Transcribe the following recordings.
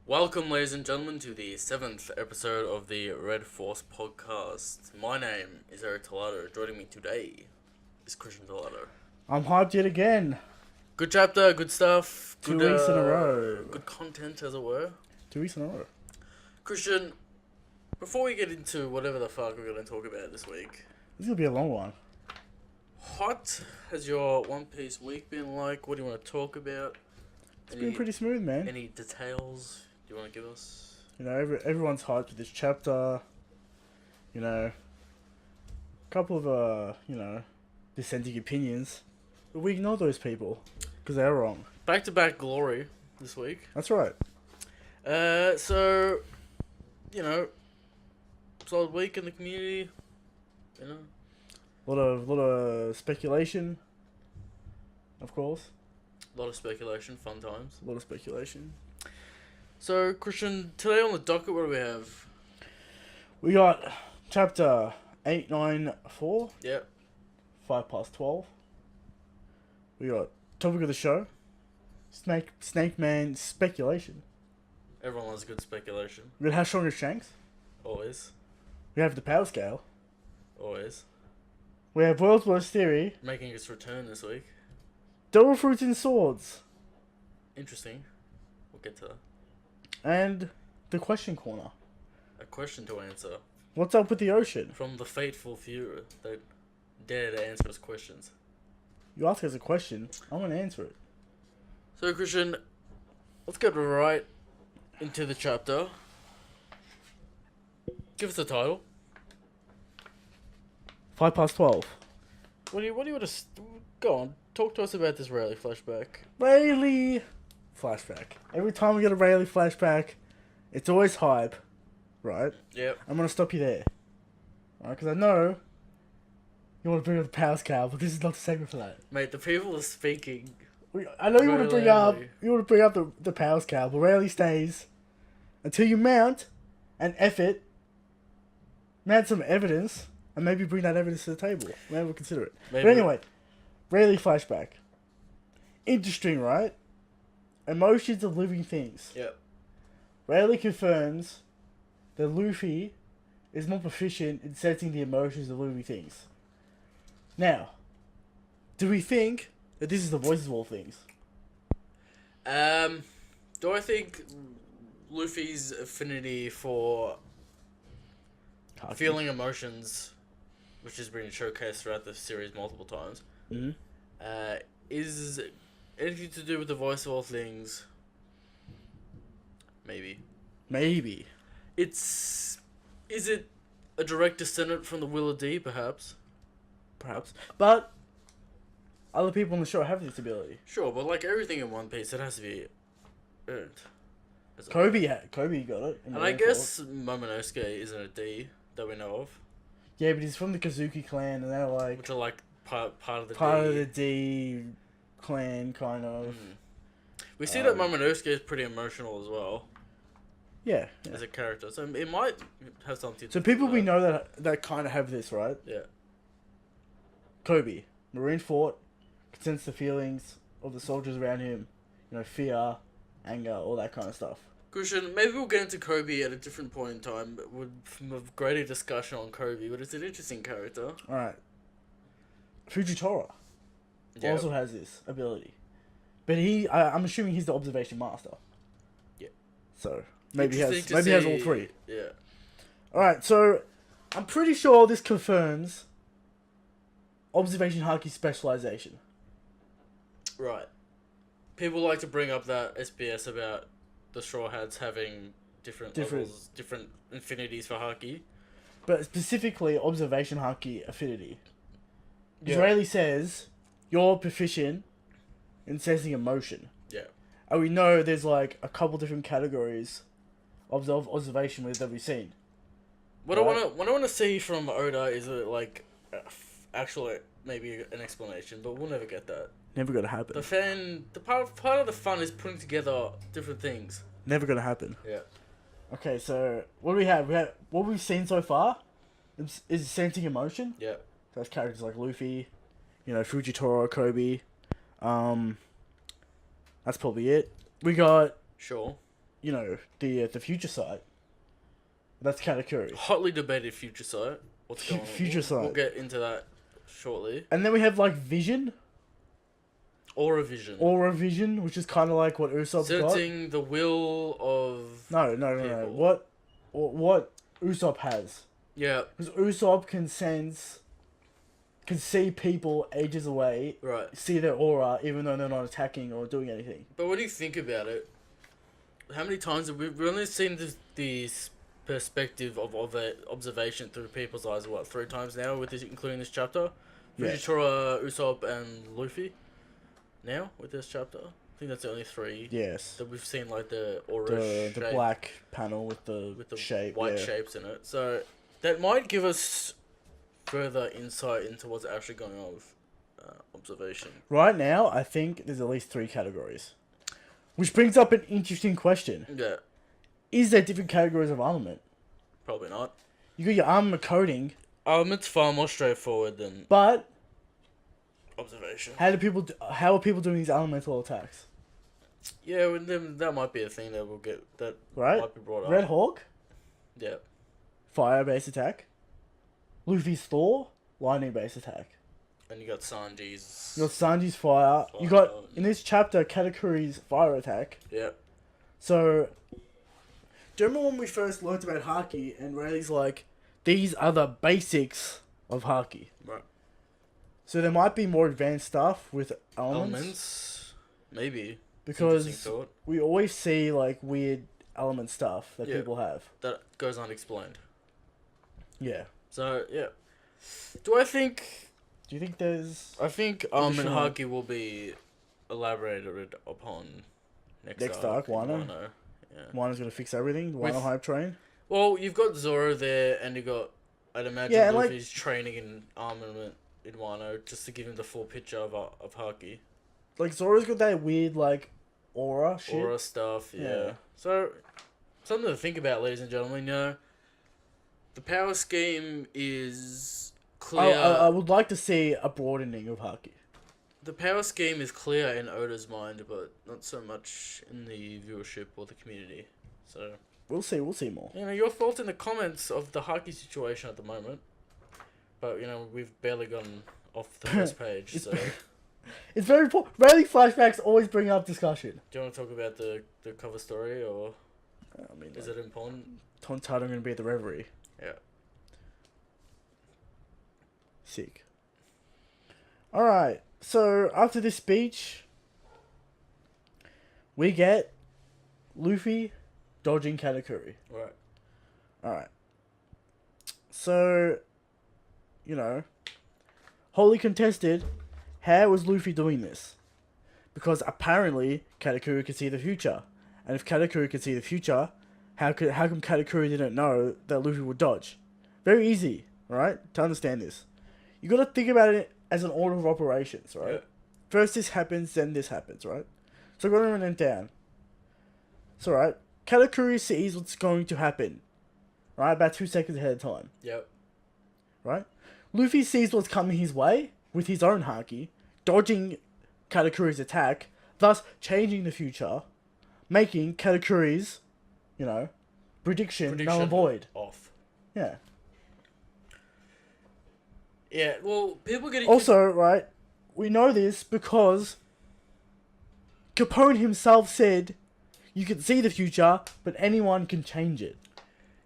Welcome, ladies and gentlemen, to the 7th episode of the Red Force podcast. My name is Eric Tolado. Joining me today is Christian Tolado. I'm hyped yet again. Good chapter, good stuff. Two weeks in a row. Good content, as it were. 2 weeks in a row. Christian, before we get into whatever the fuck we're going to talk about this week, This is going to be a long one. what has your One Piece week been like? What do you want to talk about? It's been pretty smooth, man. Any details you want to give us? You know, everyone's hyped with this chapter. You know, a couple of, dissenting opinions. But we ignore those people because they're wrong. Back-to-back glory this week. That's right. So, solid week in the community, A lot of speculation, of course. a lot of speculation, fun times. A lot of speculation. So, Christian, today on the docket, what do we have? We got chapter 894, Yep. 5 past 12. We got topic of the show, Snake Man speculation. Everyone loves a good speculation. We got how strong is Shanks. Always. We have the power scale. Always. We have world's worst theory. Making its return this week. Devil fruits and swords. Interesting. We'll get to that. And the question corner. A question to answer What's up with the ocean? from the fateful few that dare to answer us questions. You ask us a question, I'm going to answer it. So, Christian, let's get right into the chapter. Give us the title. 5 past 12. What do you want to go on? Talk to us about this Rayleigh flashback. Rayleigh flashback. Every time we get a Rayleigh flashback, it's always hype, right? Yep. I'm going to stop you there. Alright, because I know you want to bring up the power scale, but this is not the segment for that. Mate, the people are speaking. I know you want to bring up Rayleigh. the power scale, but Rayleigh stays until you mount an effort, mount some evidence, and maybe bring that evidence to the table. Maybe we'll consider it. Maybe. But anyway, Rayleigh flashback. Interesting, right? Emotions of living things. Yep. Rayleigh confirms that Luffy is more proficient in sensing the emotions of living things. Now, do we think that this is the voices of all things? Do I think Luffy's affinity for feeling emotions, which has been showcased throughout the series multiple times, Mm-hmm. is anything to do with the voice of all things? Maybe. Maybe. Is it a direct descendant from the Will of D, perhaps? Perhaps. But other people on the show have this ability. Sure, but like everything in One Piece, it has to be earned. Kobe got it. And I guess Momonosuke isn't a D that we know of, Yeah, but he's from the Kazuki clan, and they're like which are like part of the part D. of the D clan, kind of. We see that Momonosuke is pretty emotional as well Yeah. as a character, so it might have something. So to do people with we that. know that kind of have this, right? Yeah. Kobe, Marineford, can sense the feelings of the soldiers around him. You know, fear, anger, all that kind of stuff. Christian, maybe we'll get into Kobe at a different point in time with a greater discussion on Kobe, but it's an interesting character. All right. Fujitora Yeah. also has this ability, but I'm assuming he's the observation master. Yeah. So maybe he has Interesting to all see- three. Yeah. All right. So I'm pretty sure this confirms observation haki specialization. Right. People like to bring up that SBS about the Straw Hats having different levels, different infinities for haki. But specifically observation haki affinity. Yeah. Israeli says you're proficient in sensing emotion. Yeah. And we know there's like a couple different categories of observation that we've seen. What Right. I want to see from Oda is actual maybe an explanation, but we'll never get that. Never gonna happen. The part of the fun is putting together different things. Never gonna happen. Yeah. Okay, so what do we have? We have what we've seen so far is sensing emotion. Yeah. That's characters like Luffy, Fujitora, Kobe. That's probably it. We got Sure. the future side. That's Katakuri. Hotly debated future sight. What's going on? Future sight. We'll get into that shortly. And then we have like Vision. Aura vision. Aura Vision, which is kind of like what Usopp's got. Sensing the will of. No. What Usopp has. Yeah. Because Usopp can see people ages away. Right. See their aura, even though they're not attacking or doing anything. But when you think about it, how many times have we've only seen this perspective of observation through people's eyes? What, 3 times now, with this, including this chapter? Yeah. Fujitora, Usopp, and Luffy. Now with this chapter, I think that's the only 3. Yes. That we've seen, like the aura shape, the black panel with the shape, white shapes in it. So that might give us further insight into what's actually going on with observation. Right now, I think there's at least 3 categories, which brings up an interesting question. Yeah. Is there different categories of armament? Probably not. You got your armament coating. Armament's far more straightforward than But observation. how are people doing these elemental attacks? Yeah, well, then that might be a thing that we'll get. That Right? might be brought up. Red Hawk, Yeah. fire based attack. Luffy's Thor, lightning based attack. And you got Sanji's. You got Sanji's fire. You got in this chapter Katakuri's fire attack. Yeah. So, do you remember when we first learned about haki and Rayleigh's like, these are the basics of haki? Right. So there might be more advanced stuff with Elements? Maybe. Because we always see like weird element stuff that Yeah. people have. That goes unexplained. Yeah. So, yeah. Do I think... Do you think there's... I think and haki will be elaborated upon next arc. Wano? Yeah. Wano's gonna fix everything? Wano hype train? Well, you've got Zoro there, and you've got... I'd imagine Yeah, Luffy's training in armament in Wano, just to give him the full picture of haki. Like, Zoro's got that weird, like, aura shit. Aura stuff, yeah. So, something to think about, ladies and gentlemen. You know, the power scheme is clear. I would like to see a broadening of haki. The power scheme is clear in Oda's mind, but not so much in the viewership or the community. So, we'll see more. you know, your thoughts in the comments of the haki situation at the moment. But, you know, we've barely gone off the first page, so... It's very important. Rayleigh flashbacks always bring up discussion. Do you want to talk about the cover story, or I mean, is it important? Tontaro going to be at the Reverie. Yeah. Sick. Alright, so after this speech, we get Luffy dodging Katakuri. Right. Alright. So, you know, wholly contested. How was Luffy doing this? Because apparently Katakuri could see the future. And if Katakuri could see the future, how come Katakuri didn't know that Luffy would dodge? Very easy, right? To understand this. You gotta think about it as an order of operations, right? Yeah. First this happens, then this happens, right? So I'm gonna run it down. It's alright. Katakuri sees what's going to happen. Right? About 2 seconds ahead of time. Yep. Right? Luffy sees what's coming his way with his own haki, dodging Katakuri's attack, thus changing the future, making Katakuri's, you know, prediction null and void. Off. Yeah. Yeah, well, people get... Also, right, we know this because Capone himself said you can see the future, but anyone can change it.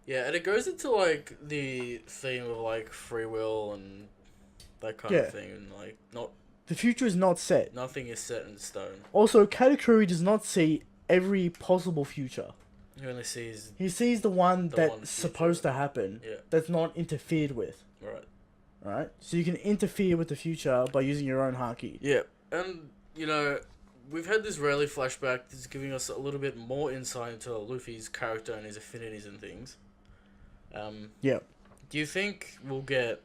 Yeah, and it goes into, like, the theme of, like, free will and that kind of thing, and, like, not... The future is not set. Nothing is set in stone. Also, Katakuri does not see every possible future. He only sees... He sees the one that's supposed to happen, that's not interfered with. Right. Right? So you can interfere with the future by using your own haki. Yeah, and, you know, we've had this Rayleigh flashback that's giving us a little bit more insight into Luffy's character and his affinities and things. Yeah. Do you think we'll get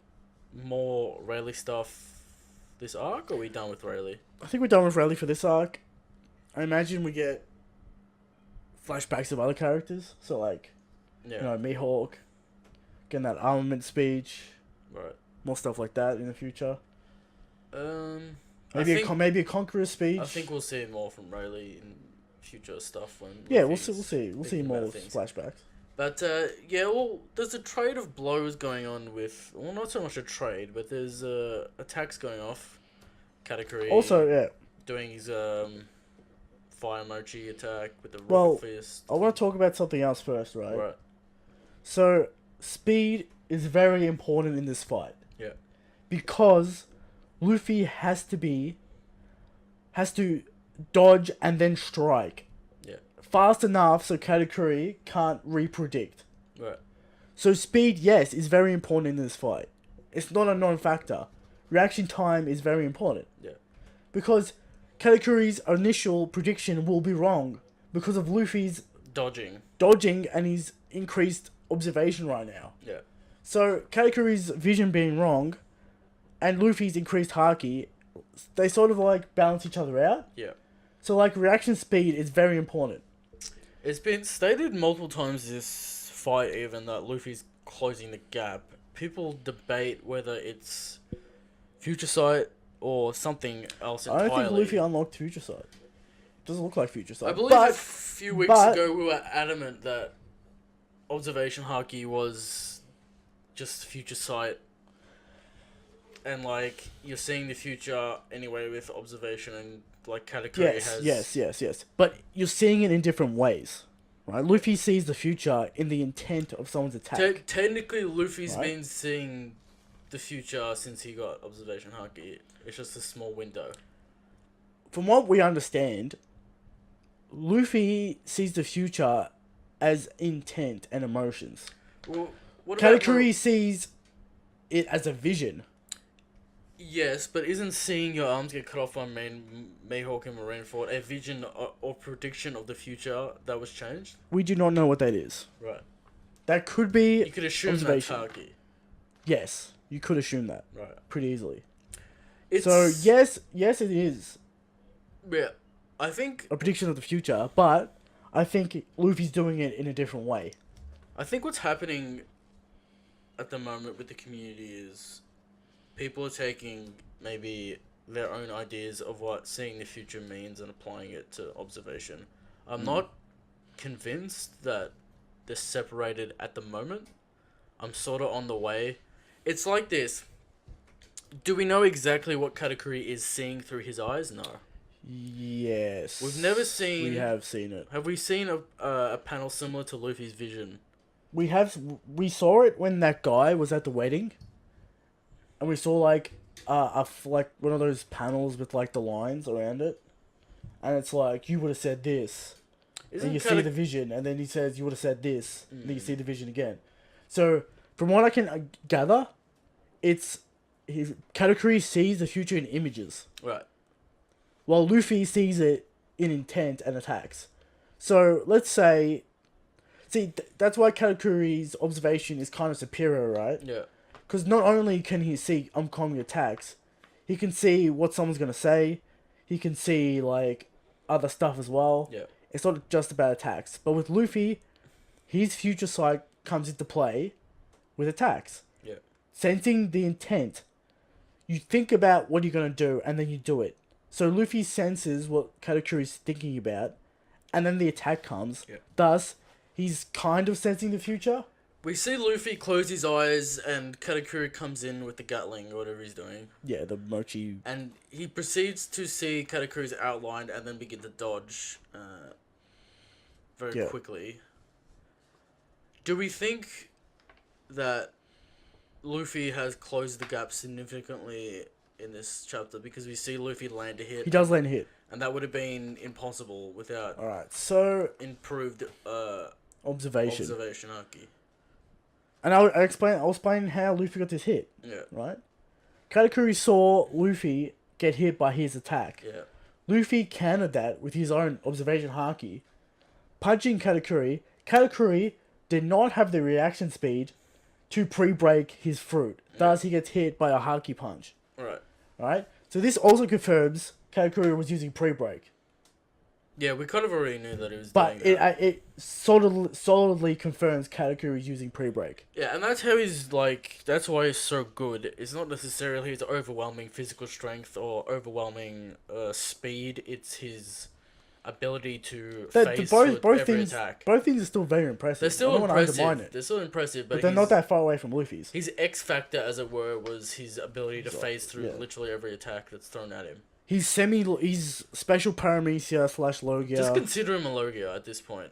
more Rayleigh stuff this arc, or are we done with Rayleigh? I think we're done with Rayleigh for this arc. I imagine we get flashbacks of other characters. So, like, you know, Mihawk, getting that armament speech. Right. More stuff like that in the future. Maybe a Conqueror speech. I think we'll see more from Rayleigh in future stuff when. Yeah, Luffy's we'll see thinking more about things. flashbacks. But yeah, well, there's a trade of blows going on with. Well, not so much a trade, but there's attacks going off. Katakuri Also, yeah. doing his fire mochi attack with the rocket Well, fist. I want to talk about something else first, right? Right. So, speed is very important in this fight. Yeah. Because Luffy has to dodge and then strike. Yeah. Fast enough so Katakuri can't repredict. Right. So speed, yes, is very important in this fight. It's not a non-factor. Reaction time is very important. Yeah. Because Katakuri's initial prediction will be wrong because of Luffy's dodging and his increased observation right now. Yeah. So Katakuri's vision being wrong and Luffy's increased haki, they sort of like balance each other out. Yeah. So like reaction speed is very important. It's been stated multiple times this fight even that Luffy's closing the gap. People debate whether it's Future Sight or something else entirely. I don't think Luffy unlocked Future Sight. Doesn't look like Future Sight. I believe a few weeks ago we were adamant that Observation Haki was just Future Sight. And like you're seeing the future anyway with Observation and like Katakuri has. Yes. But you're seeing it in different ways. Right? Luffy sees the future in the intent of someone's attack. Technically Luffy's been seeing the future since he got Observation Haki. It's just a small window. From what we understand, Luffy sees the future as intent and emotions. Well, Katakuri sees it as a vision. Yes, but isn't seeing your arms get cut off by Mayhawk and Marineford a vision or prediction of the future that was changed? We do not know what that is. Right. That could be you could assume observation. That's Haki. Yes, you could assume that. Right. Pretty easily. It's... So, yes, it is. Yeah. I think... a prediction of the future, but I think Luffy's doing it in a different way. I think what's happening at the moment with the community is people are taking maybe their own ideas of what seeing the future means and applying it to observation. I'm not convinced that they're separated at the moment. I'm sort of on the way. It's like this. Do we know exactly what Katakuri is seeing through his eyes? No. Yes. We've never seen... We have seen it. Have we seen a panel similar to Luffy's vision? We saw it when that guy was at the wedding. And we saw like one of those panels with like the lines around it. And it's like, you would have said this. And you see the vision, and then he says, you would have said this. And then you see the vision again. So, from what I can gather, Katakuri sees the future in images. Right. While Luffy sees it in intent and attacks. So, let's say... See, that's why Katakuri's observation is kind of superior, right? Yeah. Because not only can he see oncoming attacks, he can see what someone's going to say. He can see, like, other stuff as well. Yeah. It's not just about attacks. But with Luffy, his future sight comes into play with attacks. Yeah. Sensing the intent. You think about what you're going to do, and then you do it. So Luffy senses what Katakuri's thinking about, and then the attack comes. Yeah. Thus, he's kind of sensing the future. We see Luffy close his eyes and Katakuri comes in with the Gatling or whatever he's doing. Yeah, the mochi. And he proceeds to see Katakuri's outline and then begin to dodge very quickly. Do we think that Luffy has closed the gap significantly in this chapter? Because we see Luffy land a hit. He does land a hit. And that would have been impossible without improved observation haki. And I'll explain how Luffy got this hit. Yeah. Right? Katakuri saw Luffy get hit by his attack. Yeah. Luffy countered that with his own observation haki, punching Katakuri. Katakuri did not have the reaction speed to pre-break his fruit. Thus, he gets hit by a haki punch. Right? So this also confirms Katakuri was using pre-break. Yeah, we kind of already knew that he was doing that. But it solidly confirms Katakuri is using pre-break. Yeah, and that's how he's, like... That's why he's so good. It's not necessarily his overwhelming physical strength or overwhelming speed. It's his ability to That face both every things attack. both things are still very impressive. They're still I don't want to undermine impressive. it, They're still impressive, but but they're not that far away from Luffy's. his X factor, as it were, was his ability to phase through yeah. literally every attack that's thrown at him. He's special paramecia / Logia. Just consider him a Logia at this point.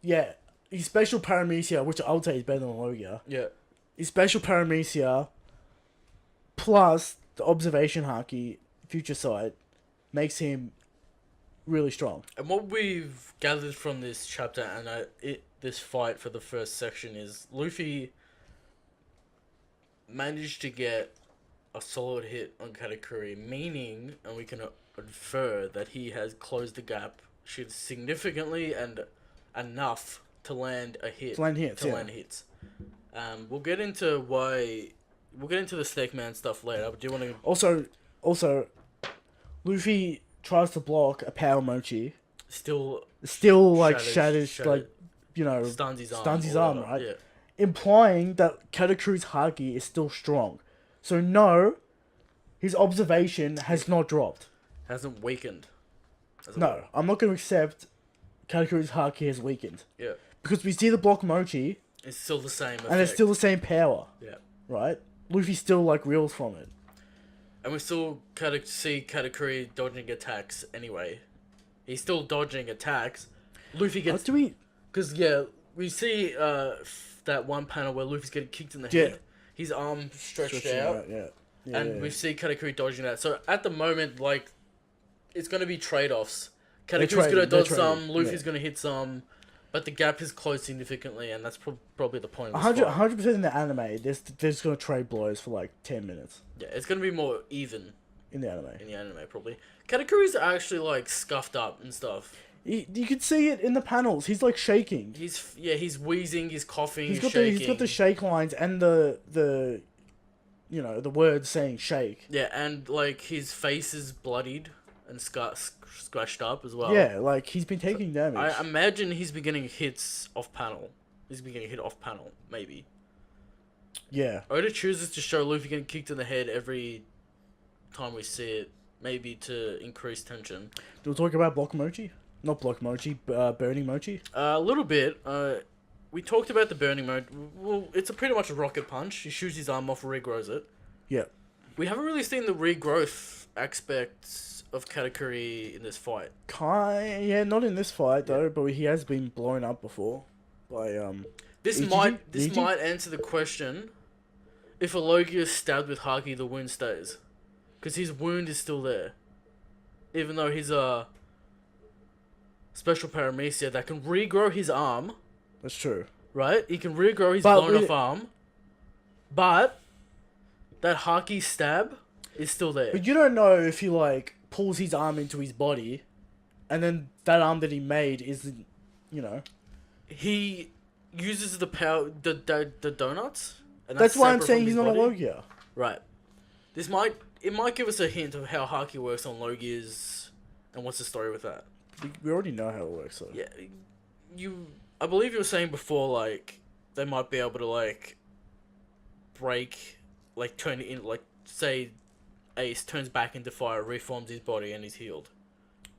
Yeah, he's special paramecia, which I would say is better than Logia. Yeah. His special paramecia plus the observation haki future sight makes him really strong. And what we've gathered from this chapter and this fight for the first section is Luffy managed to get a solid hit on Katakuri, meaning, and we can infer that he has closed the gap significantly and enough to land a hit. To land hits. We'll get into the Snake Man stuff later, but do you want to... Also, Luffy tries to block a power mochi. Still like shatters like, stuns his arm, right? Yeah. Implying that Katakuri's haki is still strong. So no, his observation has not dropped. Hasn't weakened. No, I'm not going to accept Katakuri's haki has weakened. Yeah. Because we see the block mochi. It's still the same effect. And it's still the same power. Yeah. Right? Luffy still like reels from it. And we still see Katakuri dodging attacks anyway. He's still dodging attacks. Luffy gets... Because, we see that one panel where Luffy's getting kicked in the head. His arm stretched out. We see Katakuri dodging that. So, at the moment, like, it's going to be trade-offs. Katakuri's going to dodge some, Luffy's going to hit some, but the gap is closed significantly, and that's probably the point of this 100% in the anime, they're just going to trade blows for like 10 minutes. Yeah, it's going to be more even. In the anime. Probably. Katakuri's actually, like, scuffed up and stuff. You can see it in the panels. He's like shaking. He's wheezing, he's coughing, he's shaking. He's got the shake lines and the words saying shake. Yeah, and like his face is bloodied and scratched up as well. Yeah, like he's been taking damage. I imagine he's been getting hits off panel. He's been getting hit off panel, maybe. Yeah. Oda chooses to show Luffy getting kicked in the head every time we see it, maybe to increase tension. Do we talk about block mochi? Not block mochi, burning mochi? A little bit. We talked about the burning mode. Well, it's pretty much a rocket punch. He shoots his arm off, regrows it. Yeah. We haven't really seen the regrowth aspects of Katakuri in this fight. Not in this fight though, but he has been blown up before by This might answer the question: if a Logia is stabbed with haki, the wound stays, because his wound is still there, even though he's a special paramecia that can regrow his arm. That's true. Right? He can regrow his blown off arm. But that haki stab is still there. But you don't know if he like pulls his arm into his body and then that arm that he made isn't, He uses the power the donuts. And that's why I'm saying he's not a Logia. Right. It might give us a hint of how haki works on Logias and what's the story with that. We already know how it works, though. Yeah, I believe you were saying before, like, they might be able to, like, break, like, turn it in, like, say, Ace turns back into fire, reforms his body, and he's healed.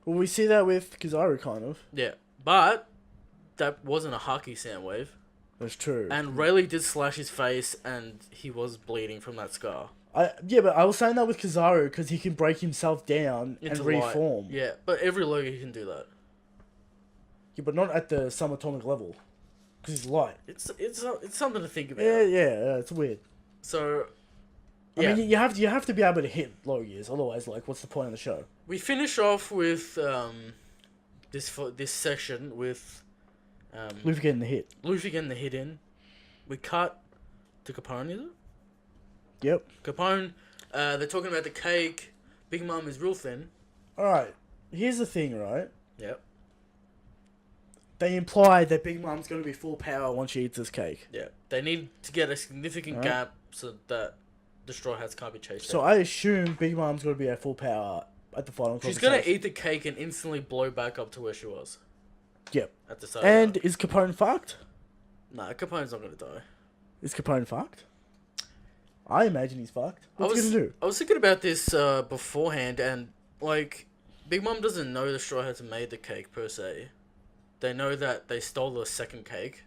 Well, we see that with Kizaru, kind of. Yeah, but that wasn't a haki sound wave. That's true. And Rayleigh did slash his face, and he was bleeding from that scar. But I was saying that with Kizaru because he can break himself down into and reform. Light. Yeah, but every Logia can do that. Yeah, but not at the subatomic level, because he's light. It's something to think about. Yeah, it's weird. So, yeah. I mean, you have to be able to hit Logias, otherwise, like, what's the point of the show? We finish off with this section with Luffy getting the hit. Luffy getting the hit in. We cut to Capone, is it? Yep. Capone, they're talking about the cake. Big Mom is real thin. Alright, here's the thing, right? Yep. They imply that Big Mom's going to be full power once she eats this cake. Yeah. They need to get a significant gap so that the Straw Hats can't be chased So out. I assume Big Mom's going to be at full power at the final. She's going to eat the cake and instantly blow back up to where she was. Yep. At the start. And is Capone fucked? Nah, Capone's not going to die. Is Capone fucked? I imagine he's fucked. What's he going to do? I was thinking about this beforehand, and, like, Big Mom doesn't know the Straw Hats made the cake per se. They know that they stole the second cake,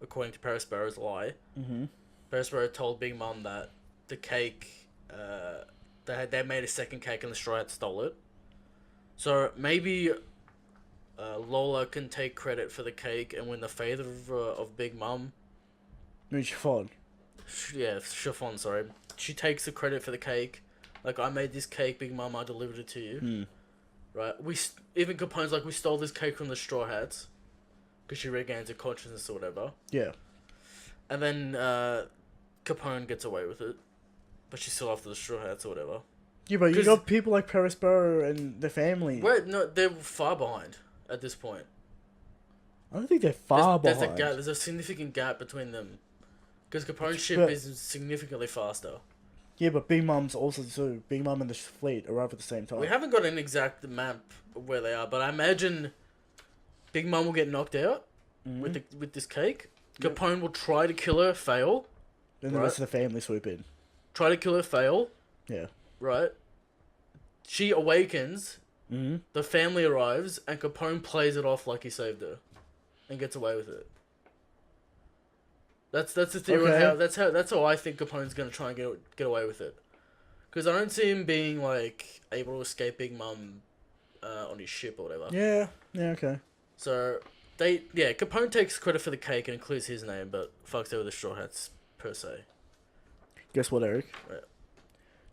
according to Perisparrow's lie. Mm-hmm. Perisparrow told Big Mom that the cake, they made a second cake and the Straw Hats stole it. So maybe Lola can take credit for the cake and win the favor of Big Mom. Chiffon. Yeah, Chiffon, sorry. She takes the credit for the cake. Like, I made this cake, Big Mom, I delivered it to you. Mm. Right? Even Capone's like, we stole this cake from the Straw Hats. Because she regains her consciousness or whatever. Yeah. And then Capone gets away with it. But she's still after the Straw Hats or whatever. Yeah, but you got people like Perisparrow and the family. Wait, no, they're far behind at this point. I don't think they're far behind. There's a gap. There's a significant gap between them. Because Capone's ship is significantly faster. Yeah, but Big Mom's also too. Big Mom and the fleet arrive at the same time. We haven't got an exact map of where they are, but I imagine Big Mom will get knocked out with this cake. Yep. Capone will try to kill her, fail. Then the rest of the family swoop in. Try to kill her, fail. Yeah. Right? She awakens. Mm-hmm. The family arrives, and Capone plays it off like he saved her, and gets away with it. That's the theory on that's how I think Capone's gonna try and get away with it, because I don't see him being like able to escape Big Mom on his ship or whatever. Yeah. Okay. So Capone takes credit for the cake and includes his name, but fucks over the Straw Hats per se. Guess what, Eric? Right.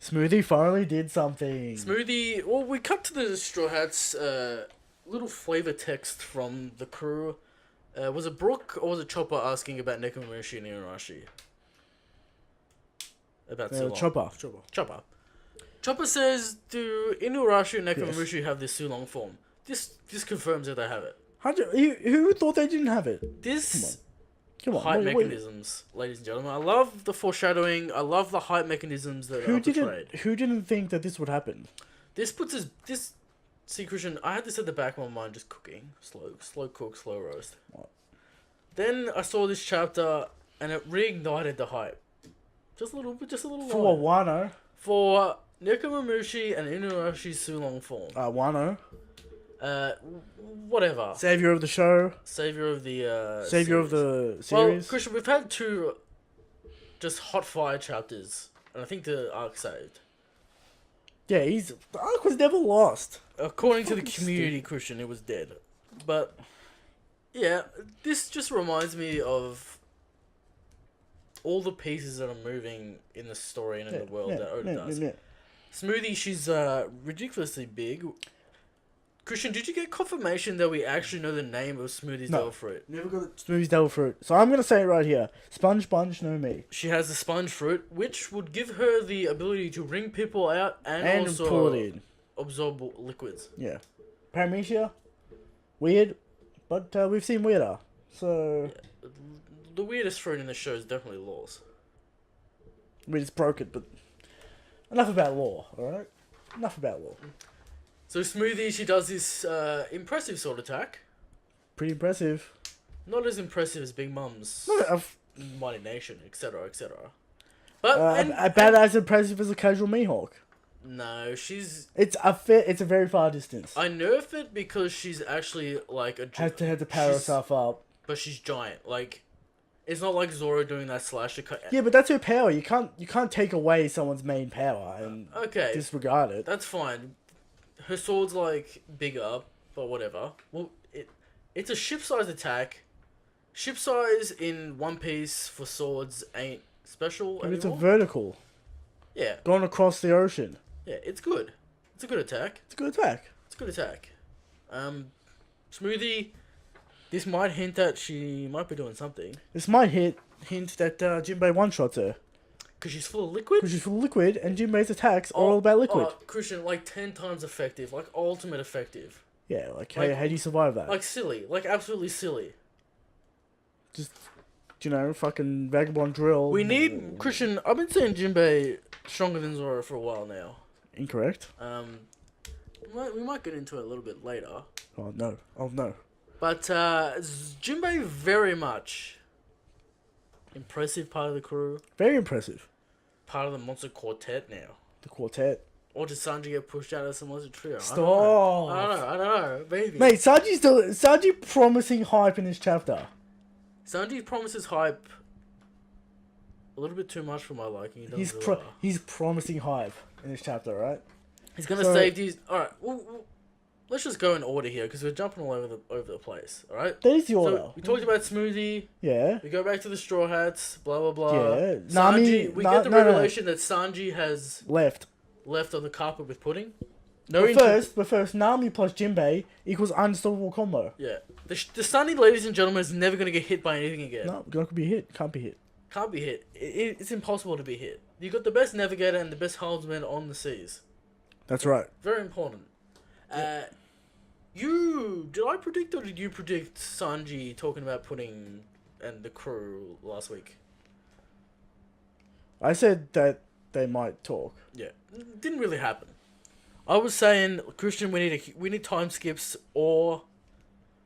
Smoothie finally did something. Well, we cut to the Straw Hats. Little flavor text from the crew. Was it Brooke or was it Chopper asking about Nekomamushi and Inuarashi? About Chopper. Chopper says, do Inuarashi and Nekomamushi have this Sulong form? This confirms that they have it. Who thought they didn't have it? Come on. Hype mechanisms, ladies and gentlemen. I love the foreshadowing. I love the hype mechanisms that are portrayed. Who didn't think that this would happen? This puts us... See, Christian, I had this at the back of my mind, just cooking. Slow cook, slow roast. What? Then I saw this chapter, and it reignited the hype. Just a little. For Wano. For Nekomamushi and Inuarashi's Sulong form. Wano. Whatever. Savior of the show. Savior of the series. Well, Christian, we've had 2 just hot fire chapters, and I think the arc saved. Yeah, the arc was never lost. According to the community, Christian, it was dead. But, yeah, this just reminds me of all the pieces that are moving in the story and in the world that Oda does. Smoothie, she's ridiculously big. Christian, did you get confirmation that we actually know the name of Smoothie's devil fruit? Never got Smoothie's devil fruit. So I'm going to say it right here. Sponge no me. She has the sponge fruit, which would give her the ability to wring people out and also pull it in. Absorb liquids. Yeah. Paramecia, weird, but we've seen weirder. So... Yeah. The weirdest fruit in the show is definitely Law's. I mean, it's broken, but... Enough about law, alright? Enough about law. So Smoothie, she does this impressive sword attack. Pretty impressive. Not as impressive as Big Mom's Mighty Nation, etc., etc. But about as impressive as a casual Mihawk. No, she's... It's a very far distance. I nerf it because she's actually like a... Had to power herself up. But she's giant. Like, it's not like Zoro doing that slash. Yeah, but that's her power. You can't take away someone's main power and disregard it. That's fine. Her sword's like bigger, but whatever. Well, it's a ship-size attack. Ship size in One Piece for swords ain't special anymore. It's a vertical. Yeah. Going across the ocean. Yeah, it's good. It's a good attack. It's a good attack. Smoothie, this might hint that she might be doing something. This might hint that Jinbei one-shots her. Because she's full of liquid? Because she's full of liquid, and Jinbei's attacks are all about liquid. Christian, like 10 times effective. Like ultimate effective. Yeah, how do you survive that? Like silly. Like absolutely silly. Just, fucking vagabond drill. We need... Christian, I've been saying Jinbei stronger than Zoro for a while now. Incorrect. We might get into it a little bit later. Oh, no. But Jinbei very much impressive part of the crew. Very impressive. Part of the monster quartet now. The quartet. Or did Sanji get pushed out of some other trio? Stop. I don't know. Maybe. Mate, Sanji promising hype in this chapter. Sanji promises hype a little bit too much for my liking. He's promising hype in this chapter, right? He's gonna save these. All right, let's just go in order here because we're jumping all over the place. All right. That is the order. So we talked about Smoothie. Yeah. We go back to the Straw Hats. Blah blah blah. Yeah. Sanji. We get the revelation that Sanji has left on the carpet with Pudding. But first, Nami plus Jinbei equals unstoppable combo. Yeah. The Sunny, ladies and gentlemen, is never gonna get hit by anything again. No, not be hit. Can't be hit. Can't be hit. It's impossible to be hit. You got the best navigator and the best helmsman on the seas. That's right. Very important. Did I predict or did you predict Sanji talking about Pudding and the crew last week? I said that they might talk. Yeah, didn't really happen. I was saying, Christian, we need time skips, or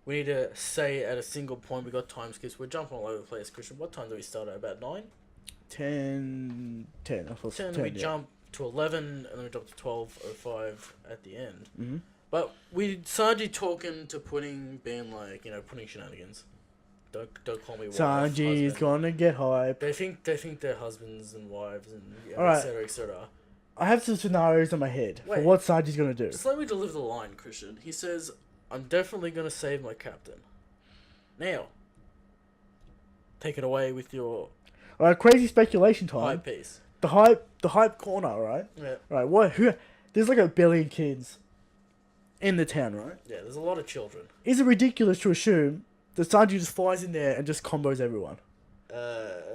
we need to say at a single point we got time skips. We're jumping all over the place, Christian. What time do we start at? About 9? 10. 10. I thought 10, 10 we jump to 11, and then we drop to 12:05 at the end. Mm-hmm. But Sanji talking to Pudding, being like, Pudding shenanigans. Don't call me wife. Sanji's gonna get hype. They think they're husbands and wives and Alright. etc. etc. I have some scenarios in my head for Wait. what Sanji's gonna do. Just let me deliver the line, Christian. He says, "I'm definitely gonna save my captain." Now, take it away with your Alright, crazy speculation time. hype piece. The hype corner, right? Yeah. Right. There's like 1 billion kids in the town, right? Yeah, there's a lot of children. Is it ridiculous to assume that Sanji just flies in there and just combos everyone?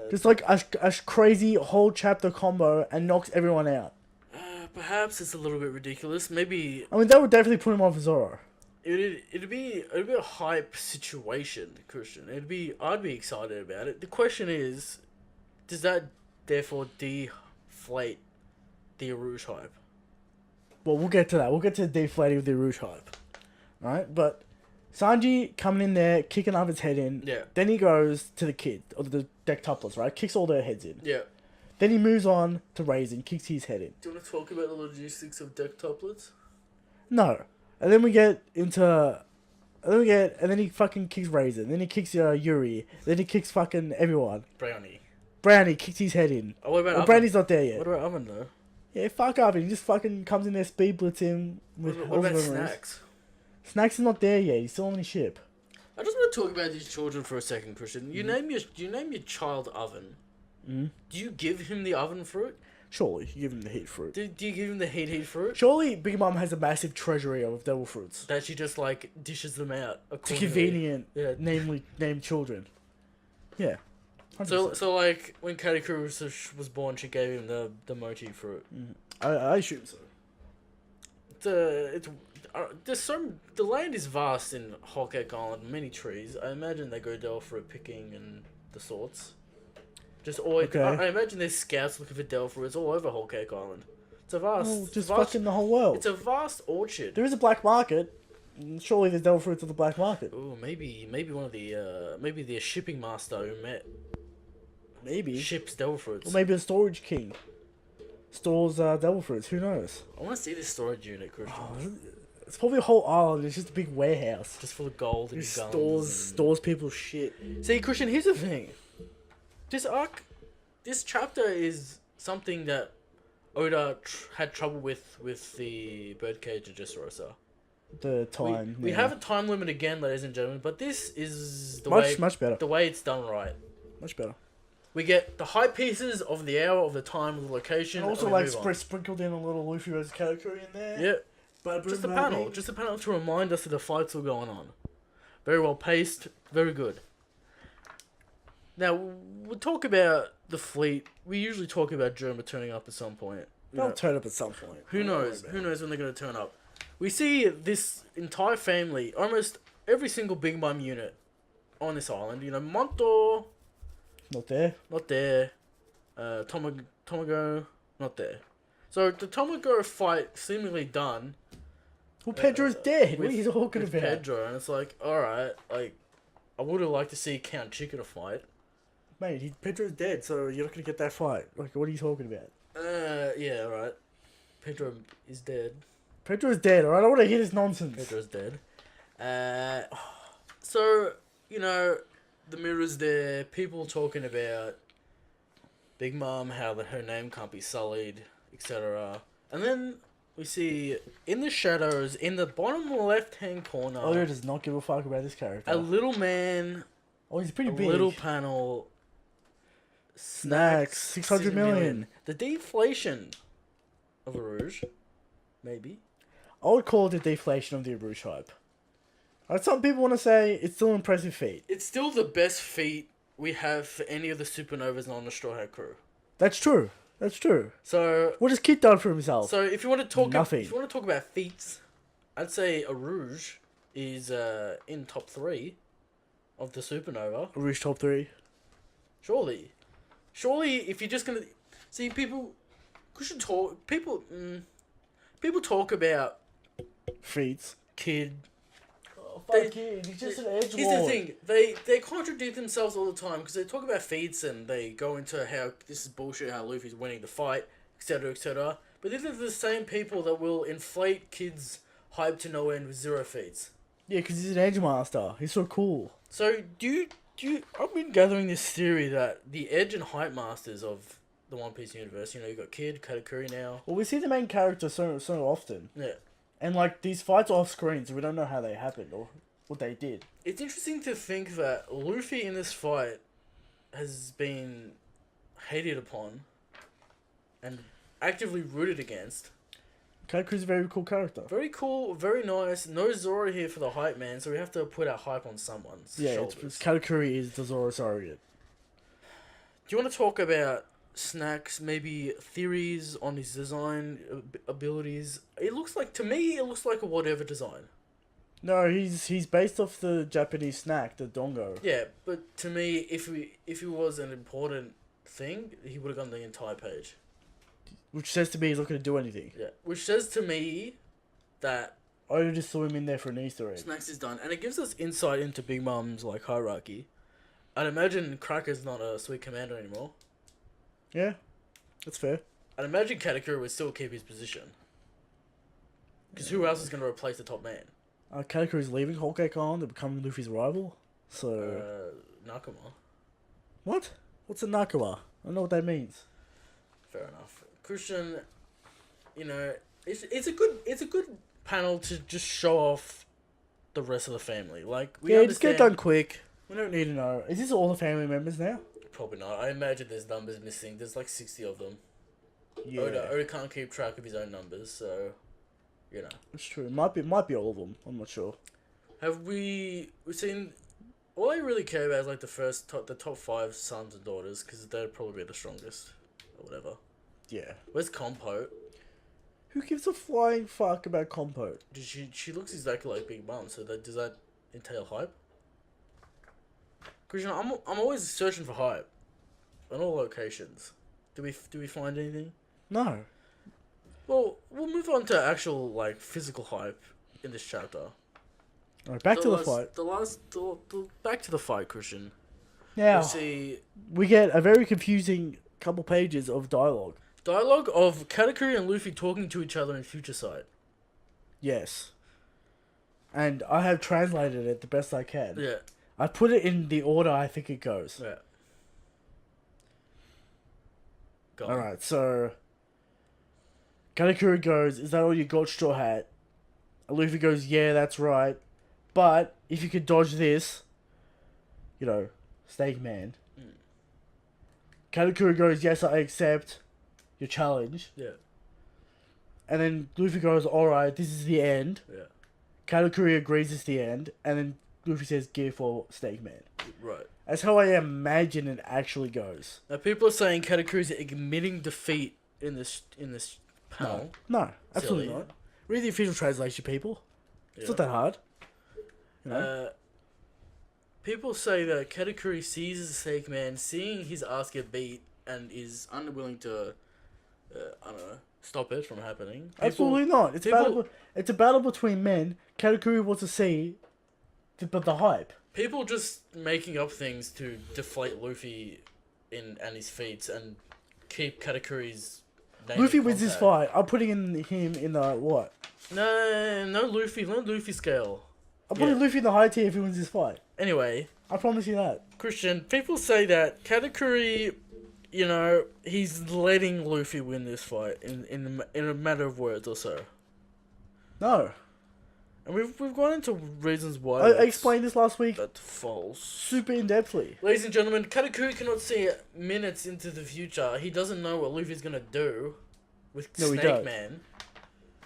Just like a crazy whole chapter combo and knocks everyone out. Perhaps it's a little bit ridiculous. Maybe I mean, that would definitely put him off Zoro. it'd be a hype situation, Christian. I'd be excited about it. The question is, does that therefore deflate the Aruj hype? Well, we'll get to that. We'll get to the deflating of the Rouge hype. Alright, but Sanji coming in there, kicking up his head in. Yeah. Then he goes to the kid, or the dectuplets, right? Kicks all their heads in. Yeah. Then he moves on to Raisin, kicks his head in. Do you want to talk about the logistics of dectuplets? No. And then we get into... And then he fucking kicks Raisin. Then he kicks Yuri. Then he kicks fucking everyone. Brownie kicks his head in. Oh, what about Oven? Brownie's not there yet. What about Oven, though? Yeah, fuck up. He just fucking comes in there, speed blitz him. With What about Snacks? Snacks is not there yet. He's still on his ship. I just want to talk about these children for a second, Christian. You name your child Oven. Mm. Do you give him the oven fruit? Surely, you give him the heat fruit. Do you give him the heat fruit? Surely, Big Mom has a massive treasury of devil fruits. That she just like dishes them out. To convenient, Yeah. named children. Yeah. 100%. So like when Katakuri was born, she gave him the mochi fruit. I assume so. The land is vast in Whole Cake Island, many trees. I imagine they go delve fruit picking and the sorts. Just always, Okay. I imagine there's scouts looking for delve fruits all over Whole Cake Island. It's a vast, Oh, just fucking the whole world. It's a vast orchard. There is a black market. Surely there's devil fruits at the black market. Ooh, maybe one of the maybe the shipping master who met Maybe. ships devil fruits. Or maybe a storage king stores devil fruits. Who knows? I want to see this storage unit, Christian. Oh, it's probably a whole island. It's just a big warehouse. Just full of gold and It guns. stores people's shit. See, Christian, here's the thing. This chapter is something that Oda had trouble with the birdcage of Dressrosa. The time. We have a time limit again, ladies and gentlemen, but this is much better. The way it's done right. Much better. We get the high pieces of the hour, of the time, of the location. And also, we like, move on. sprinkled in a little Luffy versus Katakuri in there. Yeah. But Just a panel to remind us that the fights were going on. Very well paced, very good. Now, we'll talk about the fleet. We usually talk about Germa turning up at some point. They'll turn up at some point. Who knows? Who knows when they're going to turn up? We see this entire family, almost every single Big Mom unit on this island. Monto, Not there. not there. Tomago, not there. So the Tomago fight seemingly done. Well, Pedro's dead. What are you talking with about? Pedro, and it's like, alright, like, I would have liked to see Count Chicken fight. Mate, Pedro's dead, so you're not going to get that fight. Like, what are you talking about? Yeah, alright. Pedro is dead. Pedro's dead, alright? I don't want to hear this nonsense. Pedro's dead. So, you know, the mirror's there. People talking about Big Mom, how her name can't be sullied, etc. And then we see in the shadows, in the bottom left-hand corner, Oda does not give a fuck about this character. a little man, Oh, he's pretty a big. little panel. Snacks, 600 million. The deflation of a Rouge, maybe. I would call it the deflation of the Arush hype. Some people want to say it's still an impressive feat. It's still the best feat we have for any of the supernovas on the Straw Hat crew. That's true. That's true. So What has Kid done for himself? So if you want to talk, Nothing. if you want to talk about feats, I'd say a Rouge is in top 3 of the supernova. Arush top 3. Surely, if you're just gonna see people, people talk about Feats. Kid. Oh, fuck Kid. He's just an edge Here's the thing, they contradict themselves all the time because they talk about feats and they go into how this is bullshit, how Luffy's winning the fight, etc., etc. But these are the same people that will inflate Kid's hype to no end with 0 feats. Yeah, because he's an edge master. He's so cool. So do you? I've been gathering this theory that the edge and hype masters of the One Piece universe, you know, you got Kid, Katakuri now. Well, we see the main character so often. Yeah. And, like, these fights are off screen, so we don't know how they happened or what they did. It's interesting to think that Luffy in this fight has been hated upon and actively rooted against. Katakuri's a very cool character. Very cool, very nice. No Zoro here for the hype man, so we have to put our hype on someone's shoulders. It's Katakuri is the Zoro surrogate. Do you want to talk about Snacks, maybe theories on his design abilities? To me, it looks like a whatever design. No, he's based off the Japanese snack, the dongo. Yeah, but to me, if he was an important thing, he would have gone the entire page. Which says to me he's not going to do anything. Yeah, which says to me that I just threw him in there for an Easter egg. Snacks is done, and it gives us insight into Big Mom's like hierarchy. I'd imagine Cracker's not a sweet commander anymore. Yeah, that's fair. I'd imagine Katakuri would still keep his position. Because who else is going to replace the top man? Katakuri's leaving Whole Cake Island and becoming Luffy's rival. So Nakama. What? What's a Nakawa? I don't know what that means. Fair enough. Christian, you know, it's a good panel to just show off the rest of the family. Like just get it done quick. We don't need to know. Is this all the family members now? Probably not. I imagine there's numbers missing. There's like 60 of them. Yeah. Oda can't keep track of his own numbers, so you know. It's true. It might be all of them. I'm not sure. Have we've seen? All I really care about is like the top 5 sons and daughters, because they'd probably be the strongest or whatever. Yeah. Where's Compote? Who gives a flying fuck about Compote? She looks exactly like Big Mom, so does that entail hype? Because you know, I'm always searching for hype on all locations. Do we find anything? No. Well, we'll move on to actual like physical hype in this chapter. Alright, back to the fight. Back to the fight, Christian. Now, we get a very confusing couple pages of dialogue. Dialogue of Katakuri and Luffy talking to each other in future sight. Yes. And I have translated it the best I can. Yeah. I put it in the order I think it goes. Yeah. Alright, so Katakuri goes, "Is that all you got, Straw Hat?" And Luffy goes, "Yeah, that's right. But if you could dodge this, you know, Snake Man." Katakuri goes, "Yes, I accept your challenge." Yeah. And then Luffy goes, "Alright, this is the end." Yeah. Katakuri agrees it's the end. And then Luffy says, "Gear for Snake Man." Right. That's how I imagine it actually goes. Now people are saying Katakuri's admitting defeat in this panel. No, absolutely Silly. not. Read the official translation, people. It's not that hard. You know? People say that Katakuri sees the Snake Man, seeing his ass get beat, and is unwilling to, I don't know, stop it from happening. Absolutely not. It's a battle between men. Katakuri wants to see the hype. People just making up things to deflate Luffy and his feats and keep Katakuri's Luffy wins this fight. I'm putting him in the what? No Luffy. No Luffy scale. I'm putting Luffy in the high tier if he wins this fight. Anyway, I promise you that. Christian, people say that Katakuri, you know, he's letting Luffy win this fight in a matter of words or so. No. And we've gone into reasons why. I explained this last week. That's false. Super in-depthly. Ladies and gentlemen, Katakuri cannot see minutes into the future. He doesn't know what Luffy's gonna do with Snake Man.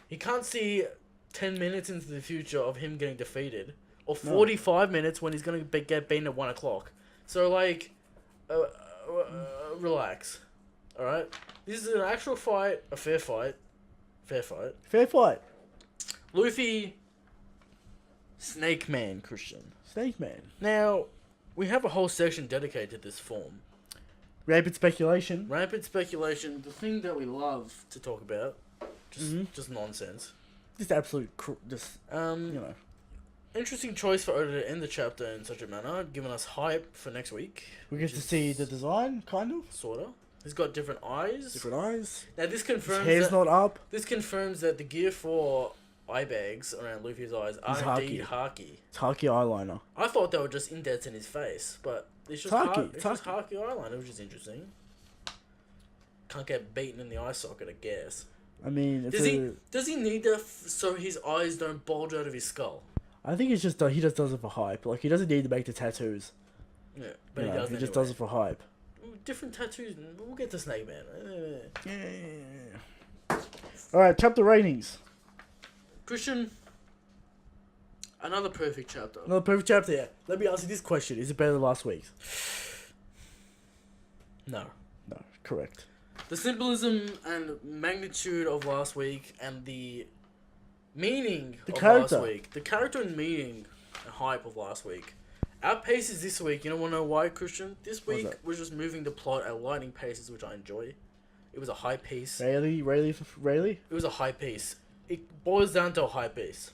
He can't see 10 minutes into the future of him getting defeated. Or 45 minutes when he's gonna get beaten at 1 o'clock. So, like, relax. Alright? This is an actual fight. A fair fight. Fair fight. Fair fight. Luffy... Snake Man, Christian. Snake Man. Now, we have a whole section dedicated to this form. Rampant speculation. Rampant speculation, the thing that we love to talk about. Just nonsense. Just absolute, you know. Interesting choice for Oda to end the chapter in such a manner, giving us hype for next week. We get to see the design, kind of. Sorta. He's got different eyes. Different eyes. Now this confirms his hair's not up. This confirms that the Gear 4 eye bags around Luffy's eyes are indeed haki. It's haki eyeliner. I thought they were just indents in his face, but it's just haki. It's just haki eyeliner, which is interesting. Can't get beaten in the eye socket, I guess. I mean, does he need that so his eyes don't bulge out of his skull? I think it's just he just does it for hype. Like, he doesn't need to make the tattoos. Yeah, but he does. He just does it for hype. Different tattoos. We'll get to Snake Man. Yeah. All right, chapter ratings. Christian, another perfect chapter. Another perfect chapter, yeah. Let me ask you this question. Is it better than last week's? No. No, correct. The symbolism and magnitude of last week and the meaning of last week. The character and meaning and hype of last week. Our paces this week, you don't want to know why, Christian? This week, we're just moving the plot at lightning paces, which I enjoy. It was a high pace. Rayleigh? It was a high pace. It boils down to a high pace.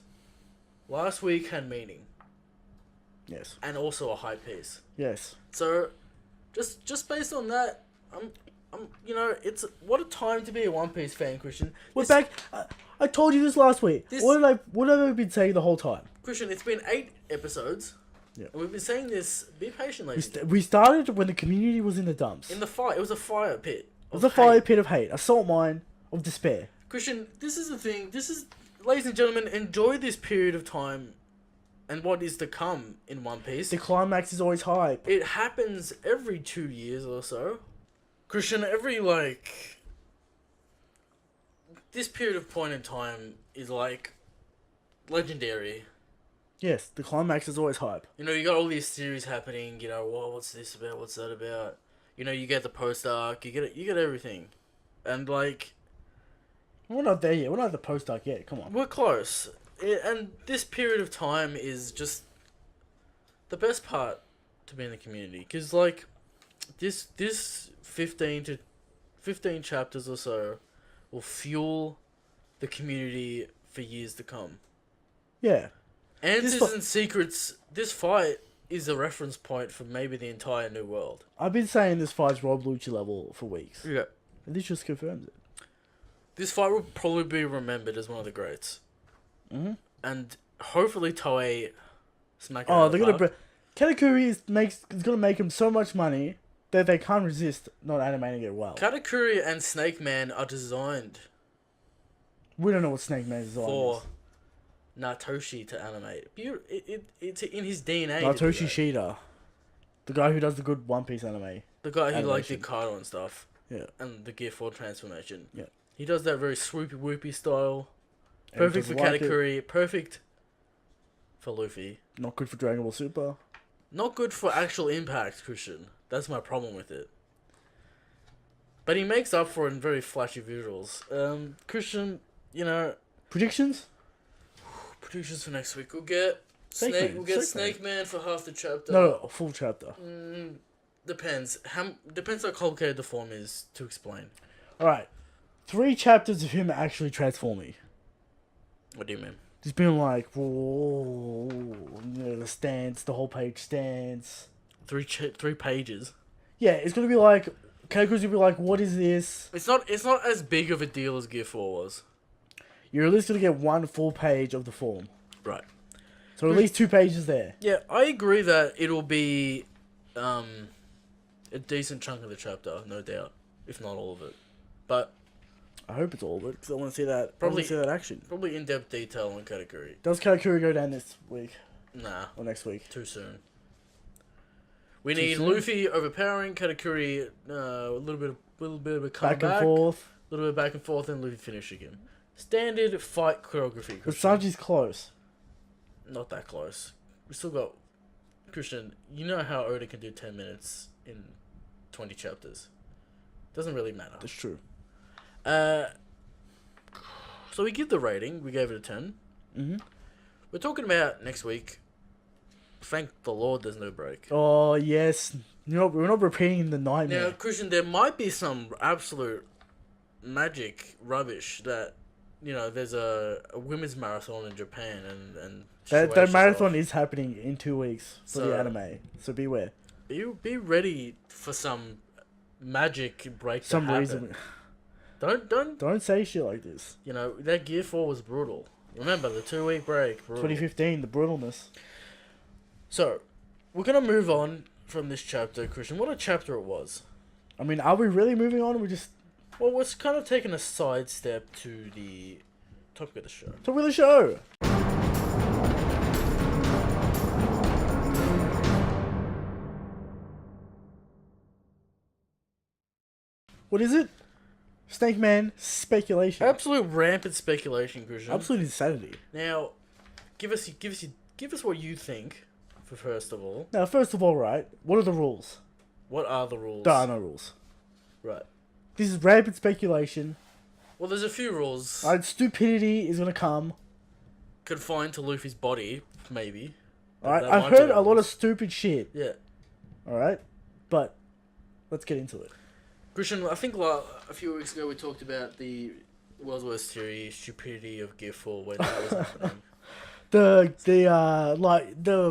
Last week had meaning. Yes. And also a high pace. Yes. So, just based on that, I'm you know, it's what a time to be a One Piece fan, Christian. We're back. I told you this last week. What have I been saying the whole time? Christian, it's been 8 episodes. Yeah. And we've been saying this. Be patient, ladies. We started when the community was in the dumps. In the fire, it was a fire pit. It was a fire pit of hate, a salt mine of despair. Christian, this is the thing. Ladies and gentlemen, enjoy this period of time and what is to come in One Piece. The climax is always hype. It happens every 2 years or so. Christian, this period of point in time is legendary. Yes, the climax is always hype. You know, you got all these series happening. You know, what's this about? What's that about? You know, you get the post arc. You get everything, and we're not there yet. We're not at the post arc yet. Come on. We're close, and this period of time is just the best part to be in the community, because this 15 chapters or so will fuel the community for years to come. Yeah. Answers and Secrets, this fight is a reference point for maybe the entire New World. I've been saying this fight's Rob Lucci level for weeks. Yeah. And this just confirms it. This fight will probably be remembered as one of the greats. Mm-hmm. And hopefully Toei smack it they're going to... Katakuri is going to make him so much money that they can't resist not animating it well. Katakuri and Snake Man are designed... We don't know what Snake Man's design for is. Natoshi to animate. It's in his DNA. Natoshi Shida. The guy who does the good One Piece anime. The guy who did Kaido and stuff. Yeah. And the Gear 4 transformation. Yeah. He does that very swoopy whoopy style. Perfect for Katakuri. Perfect for Luffy. Not good for Dragon Ball Super. Not good for actual impact, Christian. That's my problem with it. But he makes up for it in very flashy visuals. Christian, you know... Predictions? Predictions for next week. We'll get Snake Man for half the chapter. No, a full chapter. Depends. Depends how complicated the form is to explain. Alright. 3 chapters of him actually transforming. What do you mean? Just being like, whoa, the stance, the whole page stance. 3 pages. Yeah, it's gonna be like Katakuri's gonna be like, what is this? It's not as big of a deal as Gear 4 was. You're at least gonna get one full page of the form. Right. So at least 2 pages there. Yeah, I agree that it'll be a decent chunk of the chapter, no doubt, if not all of it. But I hope it's all of it, because I want to see that. Probably- I wanna see that action. probably in-depth detail on Katakuri. Does Katakuri go down this week Nah, or next week? too soon. We Too need soon? Luffy overpowering Katakuri, a little bit of a comeback, Back and forth. a little bit back and forth, and Luffy finishing him. Standard fight choreography. But Christian. Sanji's close. Not that close. We still got Christian. You know how Oda can do 10 minutes in 20 chapters. Doesn't really matter. That's true. So we give the rating. We gave it a 10. Mm-hmm. We're talking about next week. Thank the Lord there's no break. Oh, yes. We're not repeating the nightmare. Now, Christian, there might be some absolute magic rubbish that, there's a women's marathon in Japan and That Shueisha's marathon off. is happening in 2 weeks for So- the anime. So beware. Be ready for some magic break to Some happen. reason. Don't, Don't say shit like this. that Gear 4 was brutal. Remember, the 2-week break, brutal. 2015, the brutalness. So, we're going to move on from this chapter, Christian. What a chapter it was. I mean, are we really moving on? Or we just Well, we're kind of taking a sidestep to the topic of the show. talk with the show. What is it? Snake Man speculation. Absolute rampant speculation, Christian. Absolute insanity. Now, give us what you think. For first of all, Now, first of all, right, what are the rules? what are the rules? There are no rules. Right. This is rampant speculation. Well, there's a few rules Alright, stupidity is gonna come. confined to Luffy's body, maybe. Alright, That I've might be heard the a lot of rules. stupid shit. Yeah. Alright, but let's get into it. Christian, I think a few weeks ago we talked about the world's worst theory, stupidity of Gear 4, when that was happening. The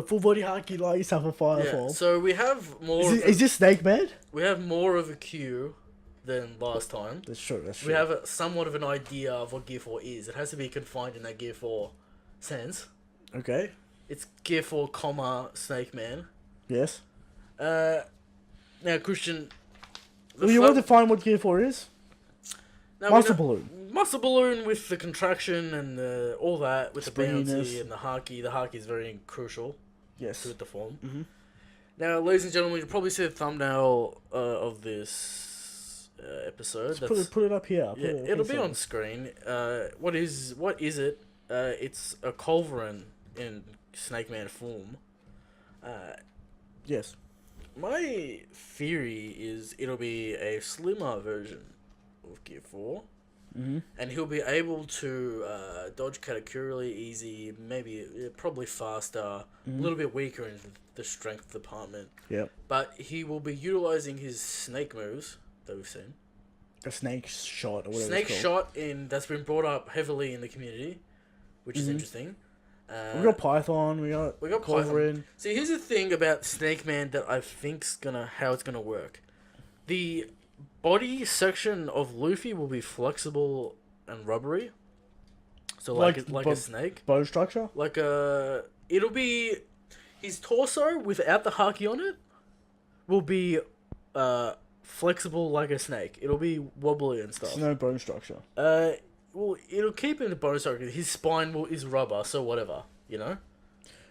full body haki lights have a fire Yeah, fall. so we have more. Is this Snake Man? We have more of a queue than last time. That's true. That's true. We have somewhat of an idea of what Gear 4 is. It has to be confined in that Gear 4 sense. Okay. It's Gear 4, Snake Man. Yes. Now, Christian. Well, you want to find what Gear 4 is? Now, Muscle balloon. Muscle balloon with the contraction and all that, with the Springiness. bouncy and the haki. The haki is very crucial Yes. to the form. Mhm. Now, ladies and gentlemen, you probably see the thumbnail of this episode. Put it up here. Yeah, it'll be on screen. What is it? It's a culverin in Snake Man form. Yes. My theory is it'll be a slimmer version of Gear 4. Mm-hmm. And he'll be able to dodge Katakuri really easy, probably faster, a little bit weaker in the strength department. Yep. But he will be utilizing his snake moves that we've seen. A snake shot or whatever. Snake it's called. shot that's been brought up heavily in the community, which is Mhm. interesting. We got Python. We got Python. Culverin. See, here's the thing about Snake Man that I think's how it's gonna work. The body section of Luffy will be flexible and rubbery. So like a snake. Bone structure. It'll be his torso without the haki on it will be flexible like a snake. It'll be wobbly and stuff. There's no bone structure. Well, it'll keep in the bone structure. His spine is rubber, so whatever,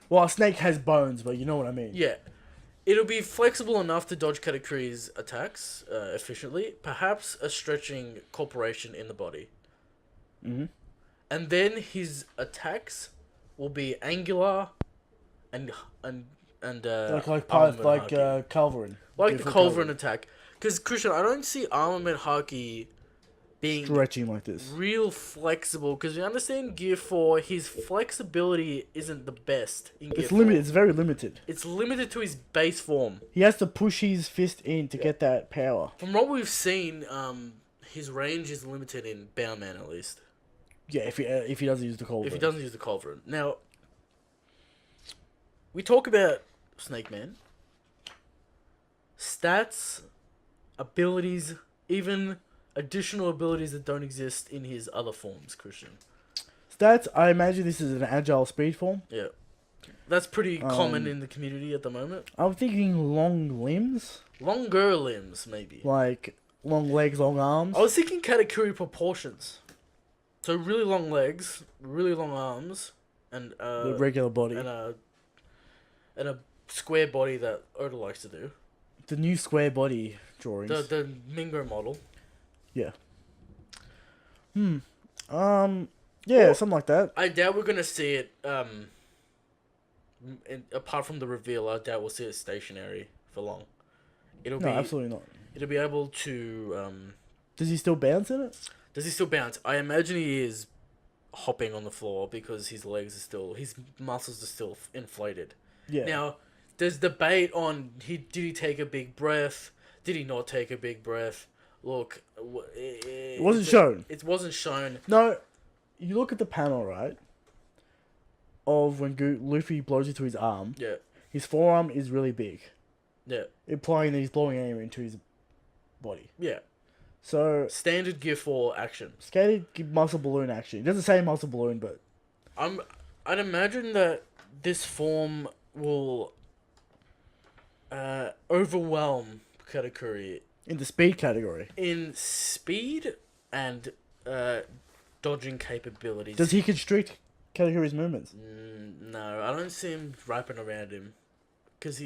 Well, a snake has bones, but you know what I mean. Yeah. It'll be flexible enough to dodge Katakuri's attacks efficiently. Perhaps a stretching corporation in the body. Mm-hmm. And then his attacks will be angular and Like armament haki. Culverin. Like the Different Culverin attack. Because, Christian, I don't see armament haki being stretching like this. real flexible. Because you understand Gear 4, his flexibility isn't the best in Gear It's 4. limited. It's very limited. It's limited to his base form. He has to push his fist in to get that power. From what we've seen, his range is limited in Boundman at least. Yeah, if he doesn't use the Culverin. If he doesn't use the Culverin. Now, we talk about Snake Man. Stats abilities, even additional abilities that don't exist in his other forms, Christian. Stats, I imagine this is an agile speed form. Yeah. That's pretty common in the community at the moment. I'm thinking long limbs. Longer limbs, maybe. Like, long legs, long arms. I was thinking Katakuri proportions. So really long legs, really long arms, and The regular body. and a square body that Oda likes to do. The new square body drawings. The Mingo model. Yeah. Yeah, something like that. I doubt we're gonna see it. Apart from the reveal, I doubt we'll see it stationary for long. No, absolutely not. It'll be able to. Does he still bounce in it? Does he still bounce? I imagine he is hopping on the floor because his muscles are still inflated. Yeah. Now, there's debate on did he take a big breath? Did he not take a big breath? Look, it wasn't shown. It wasn't shown. No, you look at the panel, right? Of when Luffy blows into his arm. Yeah. His forearm is really big. Yeah. Implying that he's blowing air into his body. Yeah. So standard Gear 4 action. Skated muscle balloon action. It doesn't say muscle balloon, but I'd imagine that this form will overwhelm Katakuri in the speed category. In speed and dodging capabilities. Does he constrict Katakuri's movements? No, I don't see him wrapping around him. Because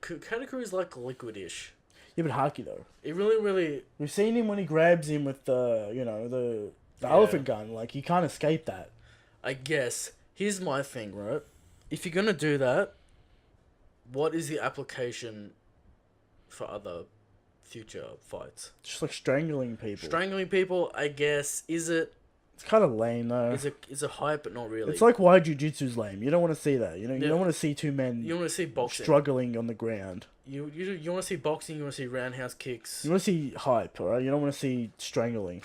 Katakuri's like liquidish. Yeah, but haki though. It really... We've seen him when he grabs him with the elephant gun. Like, he can't escape that. I guess. Here's my thing, right? If you're gonna do that, what is the application for other future fights? Just like strangling people. Strangling people, I guess. Is it... It's kind of lame though. It's a hype, but not really. It's like why jiu-jitsu's lame. You don't want to see that. You don't want to see two men. You want to see boxing struggling on the ground. You want to see boxing. You want to see roundhouse kicks. You want to see hype, alright? You don't want to see strangling.